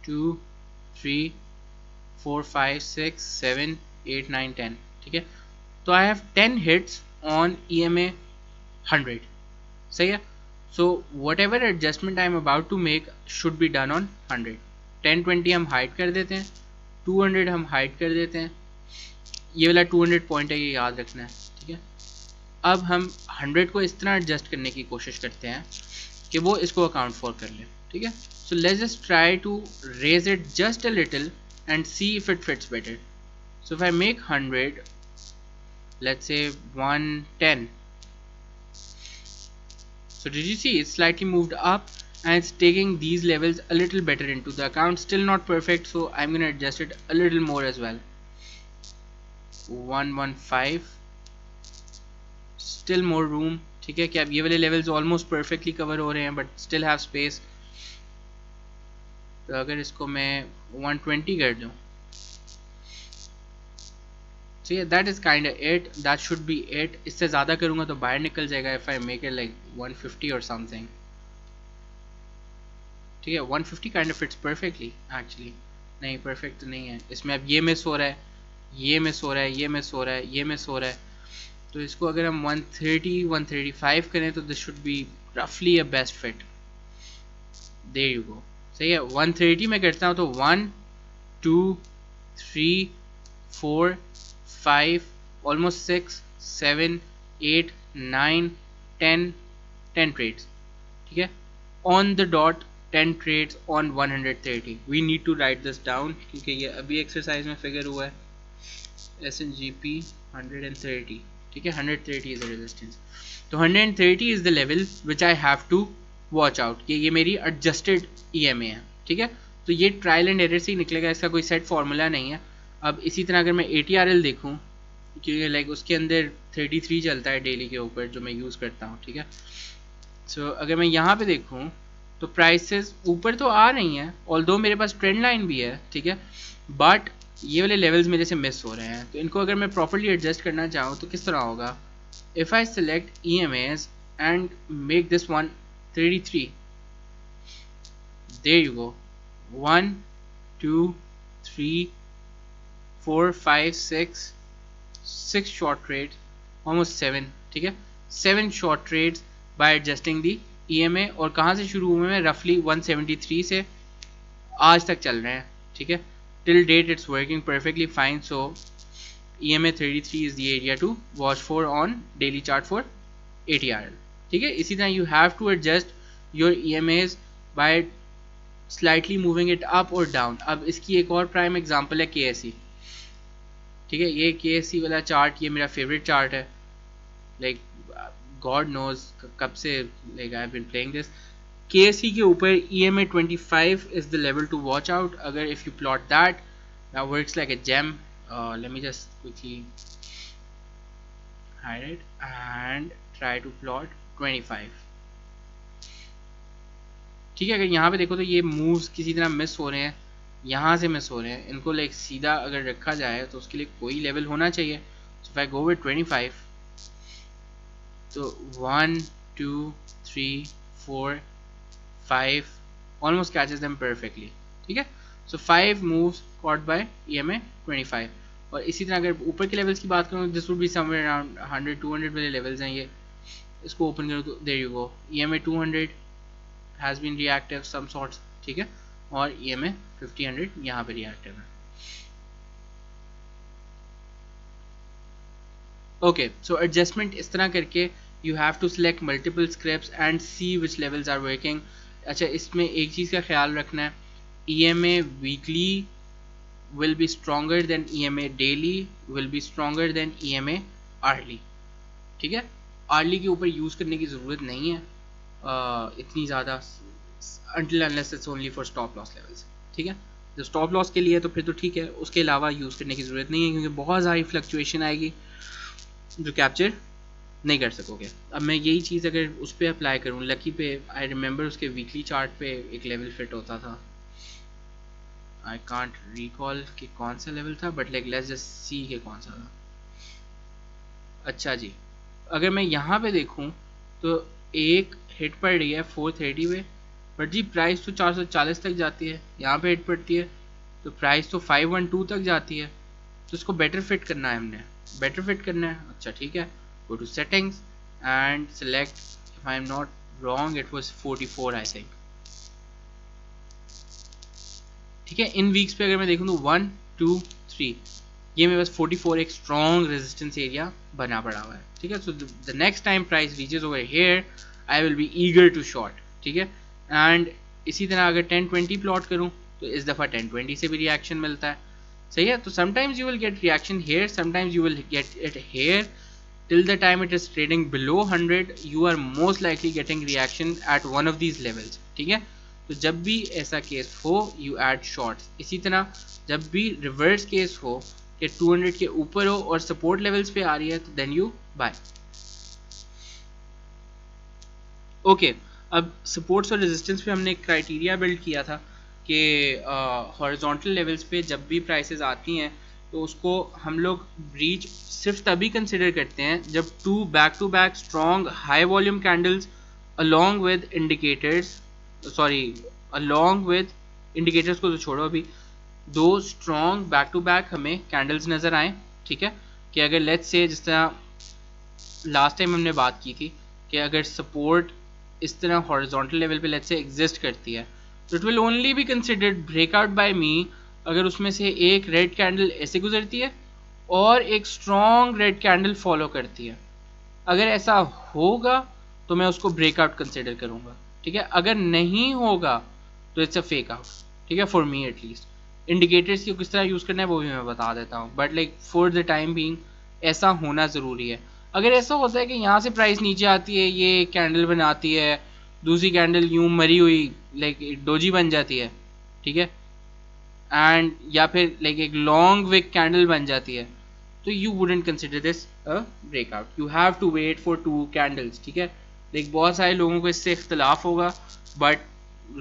2 3 4 5 6 7 8 9 10, ठीक है, तो I have 10 hits on EMA 100, सही है, so whatever adjustment I am about to make should be done on 100। 10 20 हम hide कर देते हैं, 200 हम हाइड कर देते हैं, ये वाला 200 पॉइंट है, ये याद रखना है, ठीक है। अब हम 100 को इस तरह एडजस्ट करने की कोशिश करते हैं कि वो इसको अकाउंट फॉर कर ले, ठीक है, so let's just try to raise it just a little and see if it fits better। so if I make 100, let's say 110, so did you see it's slightly moved up and it's taking these levels a little better into the account, still not perfect, so I'm going to adjust it a little more as well। 115, still more room, ठीक है, कि अब ये वाले levels almost perfectly cover हो रहे हैं but still have space। तो अगर इसको मैं 120 कर दूं, so yeah, that is kind of it, that should be it। इससे ज़्यादा करूँगा तो बाहर निकल जाएगा if I make it like 150 or something, ठीक है, 150 kind of fits perfectly actually, नहीं perfect तो नहीं है, इसमें अब ये मिस हो रहा है, ये मिस हो रहा है, ये मिस हो रहा है, ये मिस हो रहा है, तो इसको अगर हम 130 135 करें तो this should be roughly a best fit, there you go। सही है। 130 में करता हूँ तो 1 2 3 4 5 ऑलमोस्ट 6 7 8 9 10 10 ट्रेड्स, ठीक है, on the dot 10 trades on 130। We need to write this down क्योंकि ये अभी एक्सरसाइज में फिगर हुआ है। SNGP 130, ठीक है, 130 इज द रेजिस्टेंस। तो 130 is the level which I have to watch out कि ये मेरी एडजस्टेड EMA है, ठीक है। तो ये ट्रायल एंड एरर से ही निकलेगा, इसका कोई सेट फार्मूला नहीं है। अब इसी तरह अगर मैं ATRL देखूँ, क्योंकि लाइक उसके अंदर 33 चलता है डेली के ऊपर जो मैं यूज़ करता हूँ, ठीक है। सो अगर मैं यहाँ पे देखूँ तो प्राइसेस ऊपर तो आ रही हैं, ऑल्दो मेरे पास ट्रेंड लाइन भी है, ठीक है, बट ये वाले लेवल्स मेरे से मिस हो रहे हैं। तो इनको अगर मैं प्रॉपर्ली एडजस्ट करना चाहूँ तो किस तरह होगा? If I select EMAs and make this one 33, there you go, 1 2 3 4 5 6 short trade, almost 7, ठीक है, 7 short trades by adjusting the EMA। और कहाँ से शुरू हुए हैं? रफली 173 से आज तक चल रहे हैं, ठीक है। Till date it's working perfectly fine. So EMA 33 is the area to watch for on daily chart for ATRL, ठीक है। इसी तरह you have to adjust your EMAs by slightly moving it up और डाउन। अब इसकी एक और प्राइम एग्जांपल है KSE, ठीक है। ये KSE वाला चार्ट ये मेरा फेवरेट चार्ट है, लाइक गॉड नोज कब से like I have been playing this. KSE के ऊपर EMA 25 is the level to watch out. अगर if you plot that, that works like a gem. Let me just quickly hide it and try to plot 25. ठीक है, अगर यहाँ पे देखो तो ये मूव्स किसी तरह मिस हो रहे हैं, यहाँ से मिस हो रहे हैं। इनको लाइक सीधा अगर रखा जाए तो उसके लिए कोई लेवल होना चाहिए। So if I go with 25, तो 1 2 3 4 5 almost catches them perfectly, ठीक है। So 5 moves caught by EMA 25। और इसी तरह अगर ऊपर के लेवल्स की बात करूँ, this would be somewhere around 100 200 वाले लेवल्स हैं ये। इसको ओपन करो तो there you go, EMA 200 has been reactive some sorts, ठीक है, और EMA 50 यहाँ पे रिएक्टिव है। ओके, सो एडजस्टमेंट इस तरह करके you have to select multiple scripts and see which levels are working। अच्छा, इसमें एक चीज़ का ख्याल रखना है, EMA weekly will be stronger than EMA daily will be stronger than EMA hourly, ठीक है। hourly के ऊपर यूज़ करने की ज़रूरत नहीं है इतनी ज़्यादा, until unless it's only for stop loss levels, ठीक है। जब स्टॉप लॉस के लिए तो फिर तो ठीक है, उसके अलावा यूज़ करने की ज़रूरत नहीं है क्योंकि बहुत सारी फ्लक्चुएशन आएगी जो कैप्चर नहीं कर सकोगे। अब मैं यही चीज़ अगर उस पर अप्लाई करूँ, लकी पे, आई रिमेंबर उसके वीकली चार्ट पे एक लेवल फिट होता था, आई कांट रिकॉल कि कौन सा लेवल था, but like let's just see के कौन सा था। अच्छा जी, अगर मैं यहाँ पे देखूँ तो एक हिट पड़ रही है 430 पे, बट जी प्राइस तो 440 तक जाती है। यहाँ पे हिट पड़ती है तो प्राइस तो 512 तक जाती है। तो इसको बेटर फिट करना है, हमने बेटर फिट करना है। अच्छा ठीक है, go to settings and select, if I am not wrong it was 44 I think, ठीक है। इन वीक्स पे अगर मैं देखूँ तो 1 2 3 ये मेरे पास 44 एक स्ट्रॉन्ग रेजिस्टेंस एरिया बना पड़ा हुआ है, ठीक है। So the next time price reaches over here I will be eager to short, ठीक है। एंड इसी तरह अगर 1020 प्लॉट करूँ तो इस दफ़ा 1020 से भी रिएक्शन मिलता है, सही है। तो sometimes you will get reaction here, sometimes you will get it here. Till the time it is trading below 100, you are most likely getting reaction at one of these levels, ठीक है। तो जब भी ऐसा केस हो you add shorts। इसी तरह जब भी रिवर्स केस हो कि 200 के ऊपर हो और सपोर्ट लेवल्स पे आ रही है तो then you buy। ओके, अब सपोर्ट्स और रेजिस्टेंस पे हमने एक क्राइटेरिया बिल्ड किया था कि हॉरिजॉन्टल लेवल्स पे जब भी प्राइसेस आती हैं तो उसको हम लोग ब्रीच सिर्फ तभी कंसिडर करते हैं जब two back strong high volume candles along with indicators, along with indicators को तो छोड़ो, अभी दो स्ट्रॉन्ग बैक टू बैक हमें कैंडल्स नज़र आए, ठीक है। कि अगर लेट्स से जिस तरह लास्ट टाइम हमने बात की थी कि अगर सपोर्ट इस तरह हॉरिजॉन्टल लेवल पे लेट्स से एग्जिस्ट करती है तो it will only be considered breakout by me अगर उसमें से एक रेड कैंडल ऐसे गुजरती है और एक स्ट्रॉन्ग रेड कैंडल फॉलो करती है। अगर ऐसा होगा तो मैं उसको ब्रेकआउट कंसिडर करूंगा, ठीक है। अगर नहीं होगा तो इट्स अ फेक आउट, ठीक है, फॉर मी एटलीस्ट। इंडिकेटर्स को किस तरह यूज़ करना है वो भी मैं बता देता हूँ, but like for the time being ऐसा होना ज़रूरी है। अगर ऐसा होता है कि यहाँ से प्राइस नीचे आती है, ये कैंडल बनाती है, दूसरी कैंडल यूं मरी हुई लाइक डोजी बन जाती है, ठीक है, एंड या फिर लाइक एक लॉन्ग विक कैंडल बन जाती है, तो you wouldn't consider this a breakout. You have to wait for 2 candles, ठीक है। लाइक बहुत सारे लोगों को इससे इख्तलाफ होगा, बट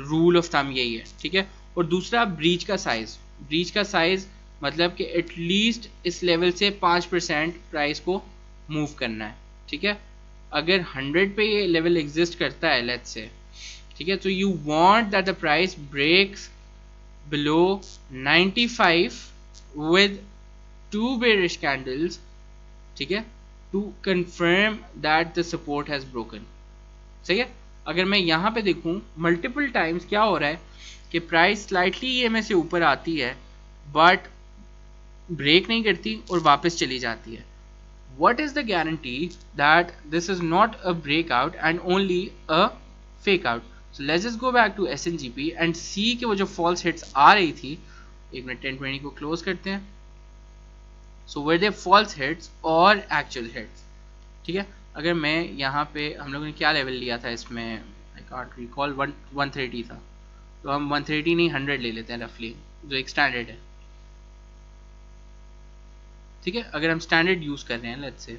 रूल ऑफ थंब यही है, ठीक है। और दूसरा ब्रीच का साइज। ब्रीच का साइज मतलब कि एटलीस्ट इस लेवल से 5% प्राइस को मूव करना है, ठीक है। अगर 100 पे ये लेवल एग्जिस्ट करता है लेट्स से, ठीक है, तो you want that the price breaks below 95 with 2 bearish candles, ठीक है, to confirm that the support has broken। सही है। अगर मैं यहाँ पे देखूं मल्टीपल टाइम्स क्या हो रहा है कि प्राइस स्लाइटली ईएमए से ऊपर आती है बट ब्रेक नहीं करती और वापस चली जाती है। What is the guarantee that this is not a breakout and only a fake out? So let's just go back to SNGP and see कि वो जो false hits आ रही थी, एक मिनट 1020 को क्लोज करते हैं। So were they false hits or actual hits? ठीक है। अगर मैं यहाँ पे हम लोगों ने क्या लेवल लिया था इसमें, I can't recall, 130 था, तो हम 130 नहीं 100 ले लेते हैं रफली, जो एक स्टैंडर्ड है, ठीक है। अगर हम स्टैंडर्ड यूज कर रहे हैं लेट्स से,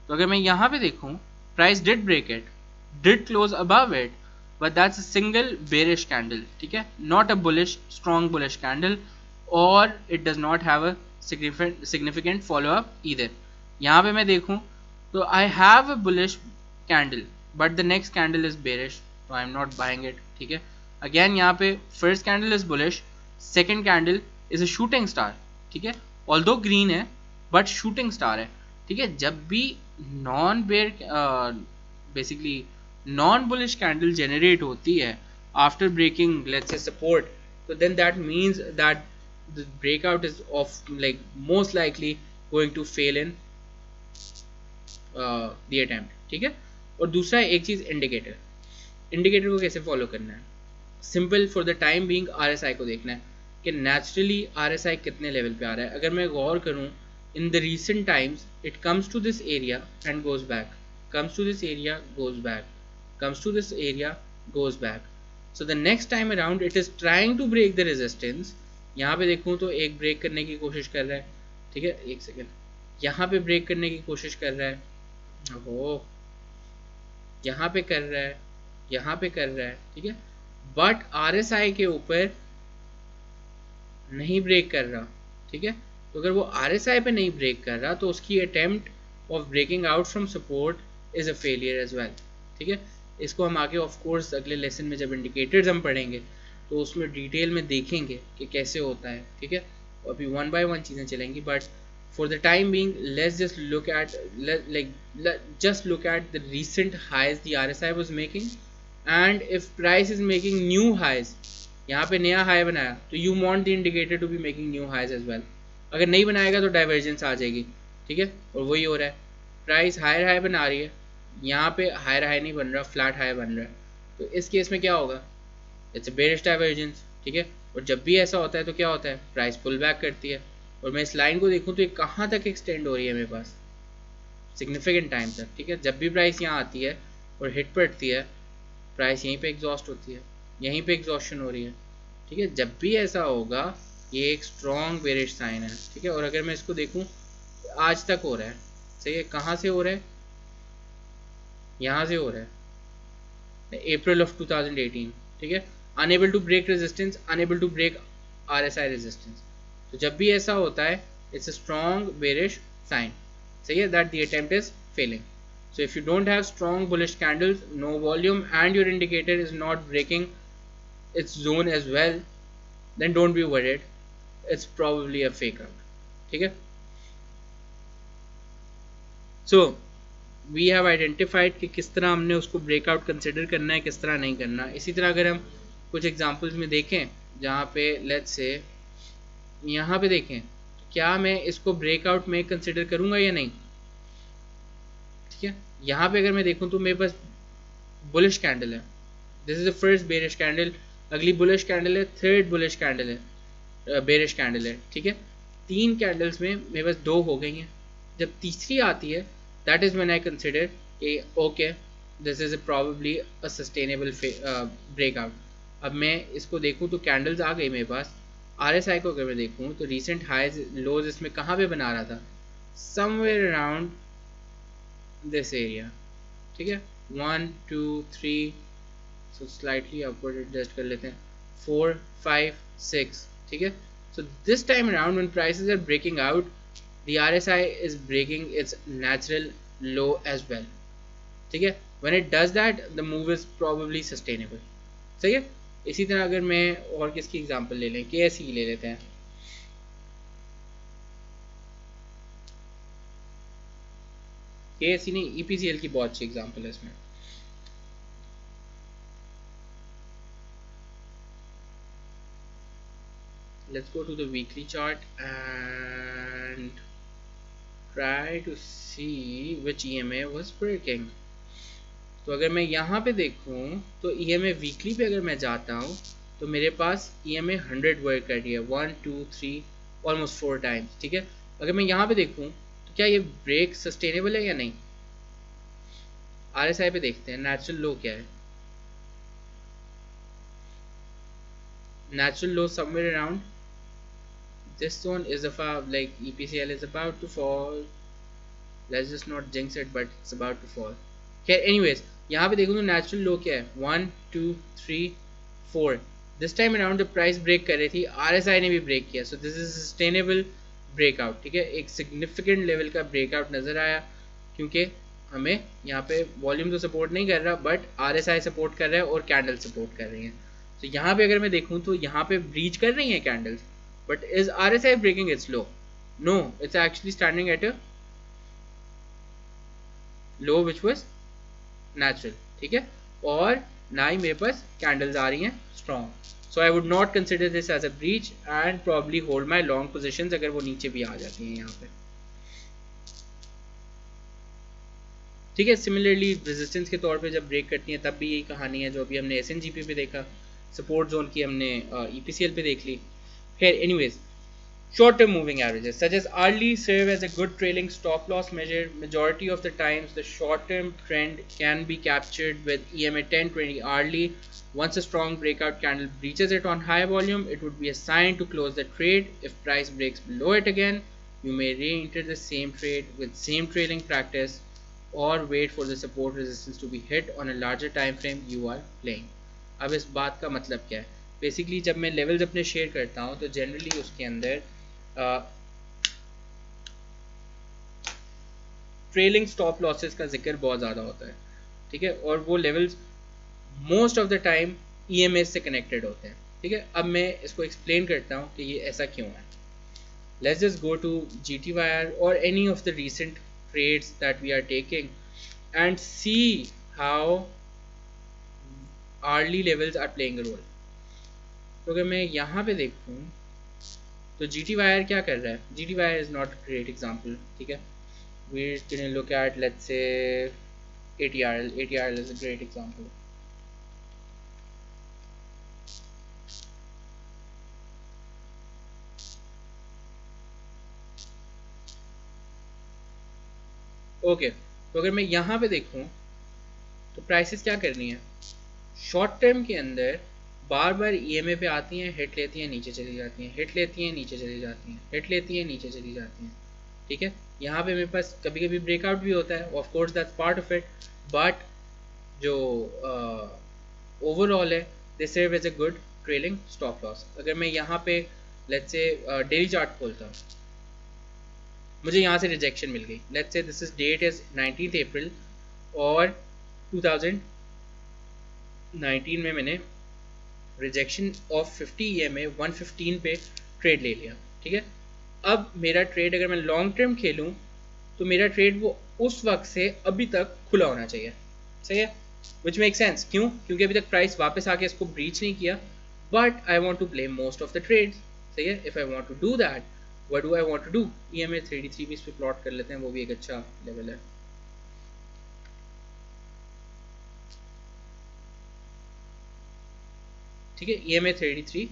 तो अगर मैं यहाँ पे देखूँ price did break it, did close above it, but that's a single bearish candle, ठीक है, not a bullish strong bullish candle, और it does not have a significant follow up either. यहाँ पे मैं देखूँ तो I have a bullish candle but the next candle is bearish, तो I am not buying it, ठीक है। Again यहाँ पे first candle is bullish, second candle is a shooting star, ठीक है, ऑल्दो ग्रीन है बट शूटिंग स्टार है, ठीक है। जब भी non bear basically non bullish candle generate होती है after breaking let's say support, तो then that means that the breakout is of like most likely going to fail in the attempt, ठीक है। और दूसरा एक चीज इंडिकेटर, इंडिकेटर को कैसे फॉलो करना है, simple, for the time being RSI को देखना है कि नेचुरली आरएसआई कितने लेवल पे आ रहा है। अगर मैं गौर करूं in the recent times it comes to this area and goes back, comes to this area, goes back, comes to this area, goes back, so the next time around it is trying to break the resistance। यहाँ पे देखूं तो एक break करने की कोशिश कर रहा है, ठीक है, एक सेकेंड, यहाँ पे ब्रेक करने की कोशिश कर रहा है, ओहो, यहाँ पे कर रहा है, यहाँ पे कर रहा है, ठीक है, बट आरएसआई के ऊपर नहीं ब्रेक कर रहा, ठीक है। तो अगर वो RSI पे नहीं ब्रेक कर रहा तो उसकी attempt of breaking out from support is a failure as well, ठीक है। इसको हम आगे ऑफ कोर्स अगले लेसन में जब इंडिकेटर्स हम पढ़ेंगे तो उसमें डिटेल में देखेंगे कि कैसे होता है, ठीक है। अभी वन बाय वन चीज़ें चलेंगी, but for the time being let's just look at just look at the recent highs the RSI was making, and if price is making new highs, यहाँ पे नया हाई बनाया तो you want the indicator to be making new highs as well। अगर नहीं बनाएगा तो divergence आ जाएगी, ठीक है। और वही हो रहा है, प्राइस हायर हाई बना रही है, यहाँ पे हायर हाई नहीं बन रहा, फ्लैट हाई बन रहा है, तो इस केस में क्या होगा, इट्स अ बेरिश डाइवर्जेंस, ठीक है। और जब भी ऐसा होता है तो क्या होता है, प्राइस पुल बैक करती है। और मैं इस लाइन को देखूँ तो ये कहाँ तक एक्सटेंड हो रही है मेरे पास, सिग्निफिकेंट टाइम तक, ठीक है। जब भी प्राइस यहाँ आती है और हिट पड़ती है, प्राइस यहीं पे एग्जॉस्ट होती है, यहीं पे एग्जॉस्शन हो रही है, ठीक है। जब भी ऐसा होगा ये एक स्ट्रॉन्ग बेरिश साइन है, ठीक है। और अगर मैं इसको देखूं आज तक हो रहा है, सही है, कहाँ से हो रहा है, यहाँ से हो रहा है, अप्रैल ऑफ 2018, ठीक है। Unable to break resistance, unable to break RSI resistance, तो जब भी ऐसा होता है it's a strong bearish sign, सही है, that the attempt is failing. So if you don't have strong bullish candles, no volume, and your indicator is not breaking its zone as well, then don't be worried, it's probably a fake out, ठीक है। So we have identified कि किस तरह हमने उसको breakout consider करना है, किस तरह नहीं करना। इसी तरह अगर हम कुछ एग्जांपल्स में देखें जहाँ पे लेट्स से यहाँ पे देखें तो क्या मैं इसको ब्रेकआउट में कंसिडर करूँगा या नहीं, ठीक है। यहाँ पे अगर मैं देखूँ तो मेरे पास बुलिश कैंडल है, this is the first bearish candle, अगली बुलिश कैंडल है, थर्ड बुलिश कैंडल है, बेरिश कैंडल है, ठीक है। 3 कैंडल्स में मेरे पास 2 हो गई हैं। जब तीसरी आती है that is when I consider कि okay this is probably a sustainable breakout. अब मैं इसको देखूं तो कैंडल्स आ गई मेरे पास। आरएसआई को अगर मैं देखूं तो रीसेंट हाईज लोज इसमें कहाँ पे बना रहा था, समवेयर अराउंड दिस एरिया, ठीक है। 1 2 3, सो स्लाइटली अपवर्ड एडजस्ट कर लेते हैं, 4 5 6, ठीक है। So this time around when prices are breaking out, the RSI is breaking its natural low as well, ठीक है। when it does that the move is probably sustainable, सही है। इसी तरह अगर मैं और किसकी एग्जांपल ले लें, KSE ले लेते हैं। KSE नहीं, EPCL की बहुत अच्छी एग्जांपल है इसमें। let's go to the weekly chart and try to see which EMA was breaking। तो अगर मैं यहाँ पे देखूँ तो EMA वीकली पे अगर मैं जाता हूँ तो मेरे पास EMA 100 वर्क कर रही है, 1 2 3 ऑलमोस्ट 4 टाइम्स, ठीक है। अगर मैं यहाँ पे देखूँ तो क्या ये ब्रेक सस्टेनेबल है या नहीं। RSI पे देखते हैं नेचुरल लो क्या है, natural low somewhere around this zone is like EPCL is about to fall, let's just not jinx it but it's about to fall। खैर एनीवेज यहाँ पे देखो तो नेचुरल लो क्या है, 1 2 3 4, दिस टाइम अराउंड जब प्राइस ब्रेक कर रही थी RSI ने भी ब्रेक किया, सो दिस इज सस्टेनेबल ब्रेकआउट, ठीक है। एक सिग्निफिकेंट लेवल का ब्रेकआउट नजर आया क्योंकि हमें यहाँ पे वॉल्यूम तो सपोर्ट नहीं कर रहा बट RSI सपोर्ट कर रहा है और कैंडल सपोर्ट कर रही हैं। तो यहाँ पे अगर मैं देखूँ तो यहाँ पे ब्रीच कर रही हैं candles, but is RSI breaking its low? No, it's actually standing at a low which was natural, ठीक है। और ना ही मेरे पास कैंडल्स आ रही हैं strong, so I would not consider this as a breach and probably hold my long position अगर वो नीचे भी आ जाती हैं यहाँ पे, ठीक है। सिमिलरली रेजिस्टेंस के तौर पे जब ब्रेक करती हैं तब भी यही कहानी है जो अभी हमने SNGP पे देखा, सपोर्ट जोन की हमने EPCL पे देख ली। खैर anyways, short-term moving averages such as hourly serve as a good trailing stop loss measure. Majority of the times the short-term trend can be captured with EMA 1020 hourly. Once a strong breakout candle breaches it on high volume, it would be a sign to close the trade. If price breaks below it again, you may re-enter the same trade with same trailing practice or wait for the support resistance to be hit on a larger time frame you are playing। अब इस बात का मतलब क्या है, basically जब मैं levels अपने शेयर करता हूँ तो जनरली उसके अंदर ट्रेलिंग स्टॉप लॉसेस का जिक्र बहुत ज़्यादा होता है, ठीक है। और वो levels most of the time EMA से कनेक्टेड होते हैं, ठीक है। अब मैं इसको एक्सप्लेन करता हूँ कि ये ऐसा क्यों है। Let's just go to GTYR और any of the recent trades that we are taking and see how hourly levels are playing a role. तो अगर मैं यहाँ पे देखूँ तो GTYR क्या कर रहा है, GTYR is not a great example, ठीक है। We're going to look at let's say ATRL is a great example। Okay तो अगर मैं यहाँ पे देखूँ तो प्राइसेस क्या कर रही हैं, शॉर्ट टर्म के अंदर बार बार EMA पे आती हैं, हिट लेती हैं, नीचे चली जाती हैं, हिट लेती हैं, नीचे चली जाती हैं, हिट लेती हैं, नीचे चली जाती हैं, ठीक है। यहाँ पे मेरे पास कभी कभी ब्रेकआउट भी होता है, of course that's part of it, but जो ओवरऑल है they serve as a good trailing stop loss. अगर मैं यहाँ पे लेट्स से डेली चार्ट खोलता हूँ, मुझे यहाँ से रिजेक्शन मिल गई, let's say this is date is 19 April और 2019 में मैंने रिजेक्शन ऑफ 50 EMA 115 पे ट्रेड ले लिया, ठीक है। अब मेरा ट्रेड अगर मैं लॉन्ग टर्म खेलूँ तो मेरा ट्रेड वो उस वक्त से अभी तक खुला होना चाहिए, सही है। Which make sense. क्यों? क्योंकि अभी तक प्राइस वापस आके इसको ब्रीच नहीं किया, but I want to play most of the trade. सही है, if I want to do that, what do I want to do, EMA 33 भी इस पर प्लॉट कर लेते हैं, वो भी एक अच्छा लेवल है। ठीक है, EMA 33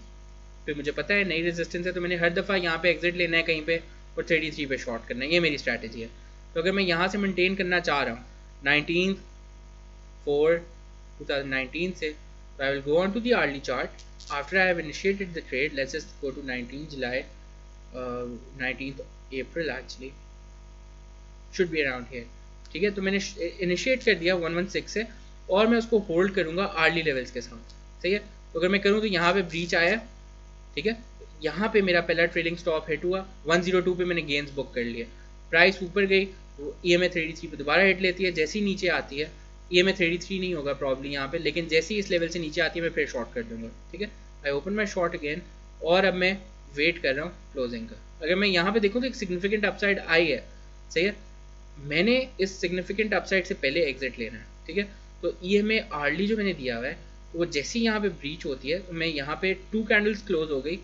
पे मुझे पता है नई रेजिस्टेंस है, तो मैंने हर दफ़ा यहाँ पे एग्जिट लेना है कहीं पे और 33 पे शॉर्ट करना है, ये मेरी स्ट्रैटेजी है। तो अगर मैं यहाँ से मेंटेन करना चाह रहा हूँ 19/4/2019 से, तो I will go on to the hourly chart after I have initiated the trade. Let's just go to 19 July, 19 April actually, should be around here. ठीक है, तो मैंने इनिशिएट कर दिया 116 से, और मैं उसको होल्ड करूँगा आर्ली लेवल्स के साथ। सही है, तो अगर मैं करूँ तो यहाँ पे ब्रीच आया, ठीक है, यहाँ पे मेरा पहला ट्रेलिंग स्टॉप हिट हुआ, 102 पे मैंने गेंस बुक कर लिए, प्राइस ऊपर गई, EMA 33 पे दोबारा हिट लेती है, जैसी नीचे आती है, EMA 33 नहीं होगा प्रॉब्ली यहाँ पे, लेकिन जैसे ही इस लेवल से नीचे आती है मैं फिर शॉर्ट कर दूंगा। ठीक है, I open my short again, और अब मैं वेट कर रहा हूँ क्लोजिंग का। अगर मैं यहाँ पे देखूँ तो एक सिग्निफिकेंट अपसाइड आई है। सही है, मैंने इस सिग्निफिकेंट अपसाइड से पहले एग्जिट लेना है। ठीक है, तो EMA आर्ली जो मैंने दिया हुआ है, तो वो जैसे ही यहाँ पे ब्रीच होती है, तो मैं यहाँ पे 2 कैंडल्स क्लोज हो गई।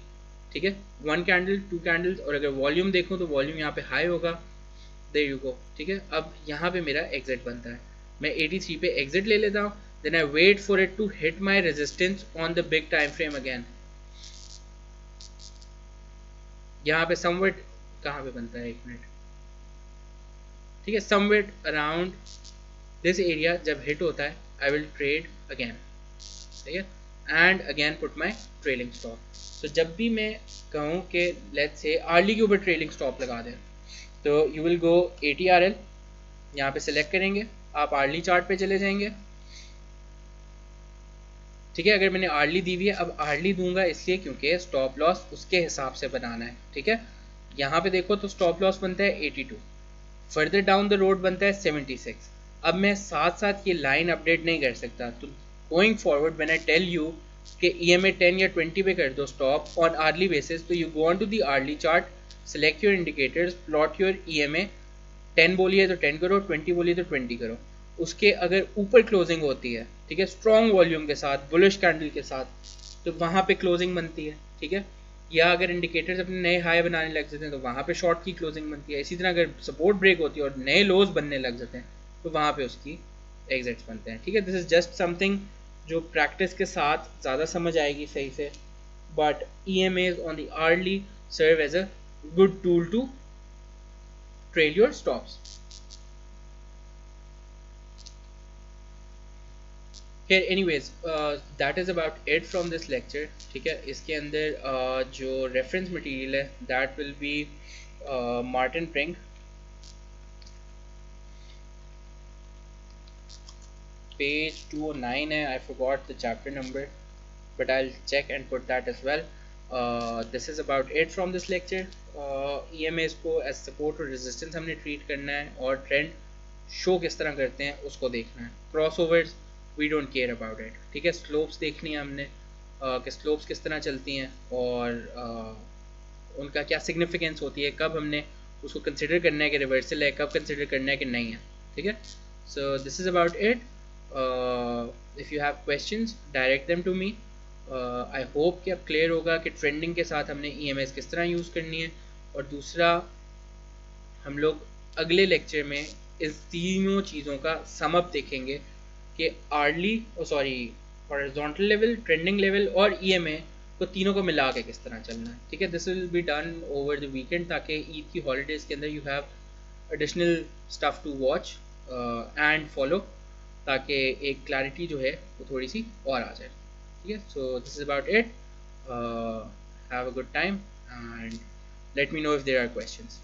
ठीक है, 1 कैंडल, 2 कैंडल्स, और अगर वॉल्यूम देखूँ तो वॉल्यूम यहाँ पे हाई होगा, देयर यू गो। ठीक है, अब यहाँ पे मेरा एग्जिट बनता है, मैं 83 पे एग्जिट ले लेता हूँ, then I wait for it to hit my resistance on the big time frame again. यहाँ पे समवेट कहाँ पे बनता है, 1 मिनट, ठीक है, समवेट अराउंड दिस एरिया जब हिट होता है, आई विल ट्रेड अगेन। ठीक है, and again put my trailing stop. तो जब भी मैं कहूँ कि लेट्स से आर्ली के ऊपर ट्रेलिंग स्टॉप लगा दें, तो यू विल गो ATRL, यहाँ पे सिलेक्ट करेंगे, आप आर्ली चार्ट पे चले जाएंगे। ठीक है, अगर मैंने आर्ली दी हुई है, अब आर्ली दूंगा इसलिए क्योंकि स्टॉप लॉस उसके हिसाब से बनाना है। ठीक है, यहाँ पे देखो तो स्टॉप लॉस बनता है 82, फर्दर डाउन द रोड बनता है 76। अब मैं साथ साथ ये लाइन अपडेट नहीं कर सकता, तो going forward when I tell you कि EMA 10 या 20 पे कर दो स्टॉप ऑन आर्ली बेसिस, तो you go on to the hourly chart, select your indicators, plot your EMA, 10 बोलिए तो 10 करो, 20 बोलिए तो 20 करो। उसके अगर ऊपर क्लोजिंग होती है, ठीक है, स्ट्रॉन्ग वॉल्यूम के साथ, बुलिश कैंडल के साथ, तो वहाँ पे क्लोजिंग बनती है। ठीक है, या अगर इंडिकेटर्स अपने नए हाई बनाने लग जाते हैं तो वहाँ पे शॉर्ट की क्लोजिंग बनती है। इसी तरह अगर सपोर्ट ब्रेक होती है और नए लोज बनने लग जाते हैं तो वहाँ पे उसकी एग्जिट्स बनते हैं। ठीक है, दिस इज जस्ट समथिंग जो प्रैक्टिस के साथ ज़्यादा समझ आएगी सही से, but EMAs on the early serve as a good tool to trail your stops. Anyway that is about it from this lecture. ठीक है, इसके अंदर जो रेफरेंस मटेरियल है that will be Martin Pring, page 209 है, I forgot the chapter number but I'll check and put that as well. This is about it from this lecture. EMAs को as support और resistance हमने treat करना है, और trend show किस तरह करते हैं उसको देखना है। crossovers we don't care about it। ठीक है, slopes देखनी है हमने कि slopes किस तरह चलती हैं और उनका क्या significance होती है, कब हमने उसको consider करना है कि reversal है, कब consider करना है कि नहीं है। ठीक है, so this is about it. If you have questions direct them to me. I hope कि अब क्लियर होगा कि ट्रेंडिंग के साथ हमने EMAs किस तरह यूज़ करनी है। और दूसरा, हम लोग अगले लेक्चर में इस तीनों चीज़ों का सम अप देखेंगे कि hourly horizontal level, trending level और EMA को तीनों को मिला के किस तरह चलना है। ठीक है, this will be done over the weekend, ताकि ईद की हॉलीडेज़ के अंदर you have additional stuff to watch and follow, ताकि एक क्लैरिटी जो है वो थोड़ी सी और आ जाए। Yeah, so this is about it. Have a good time and let me know if there are questions.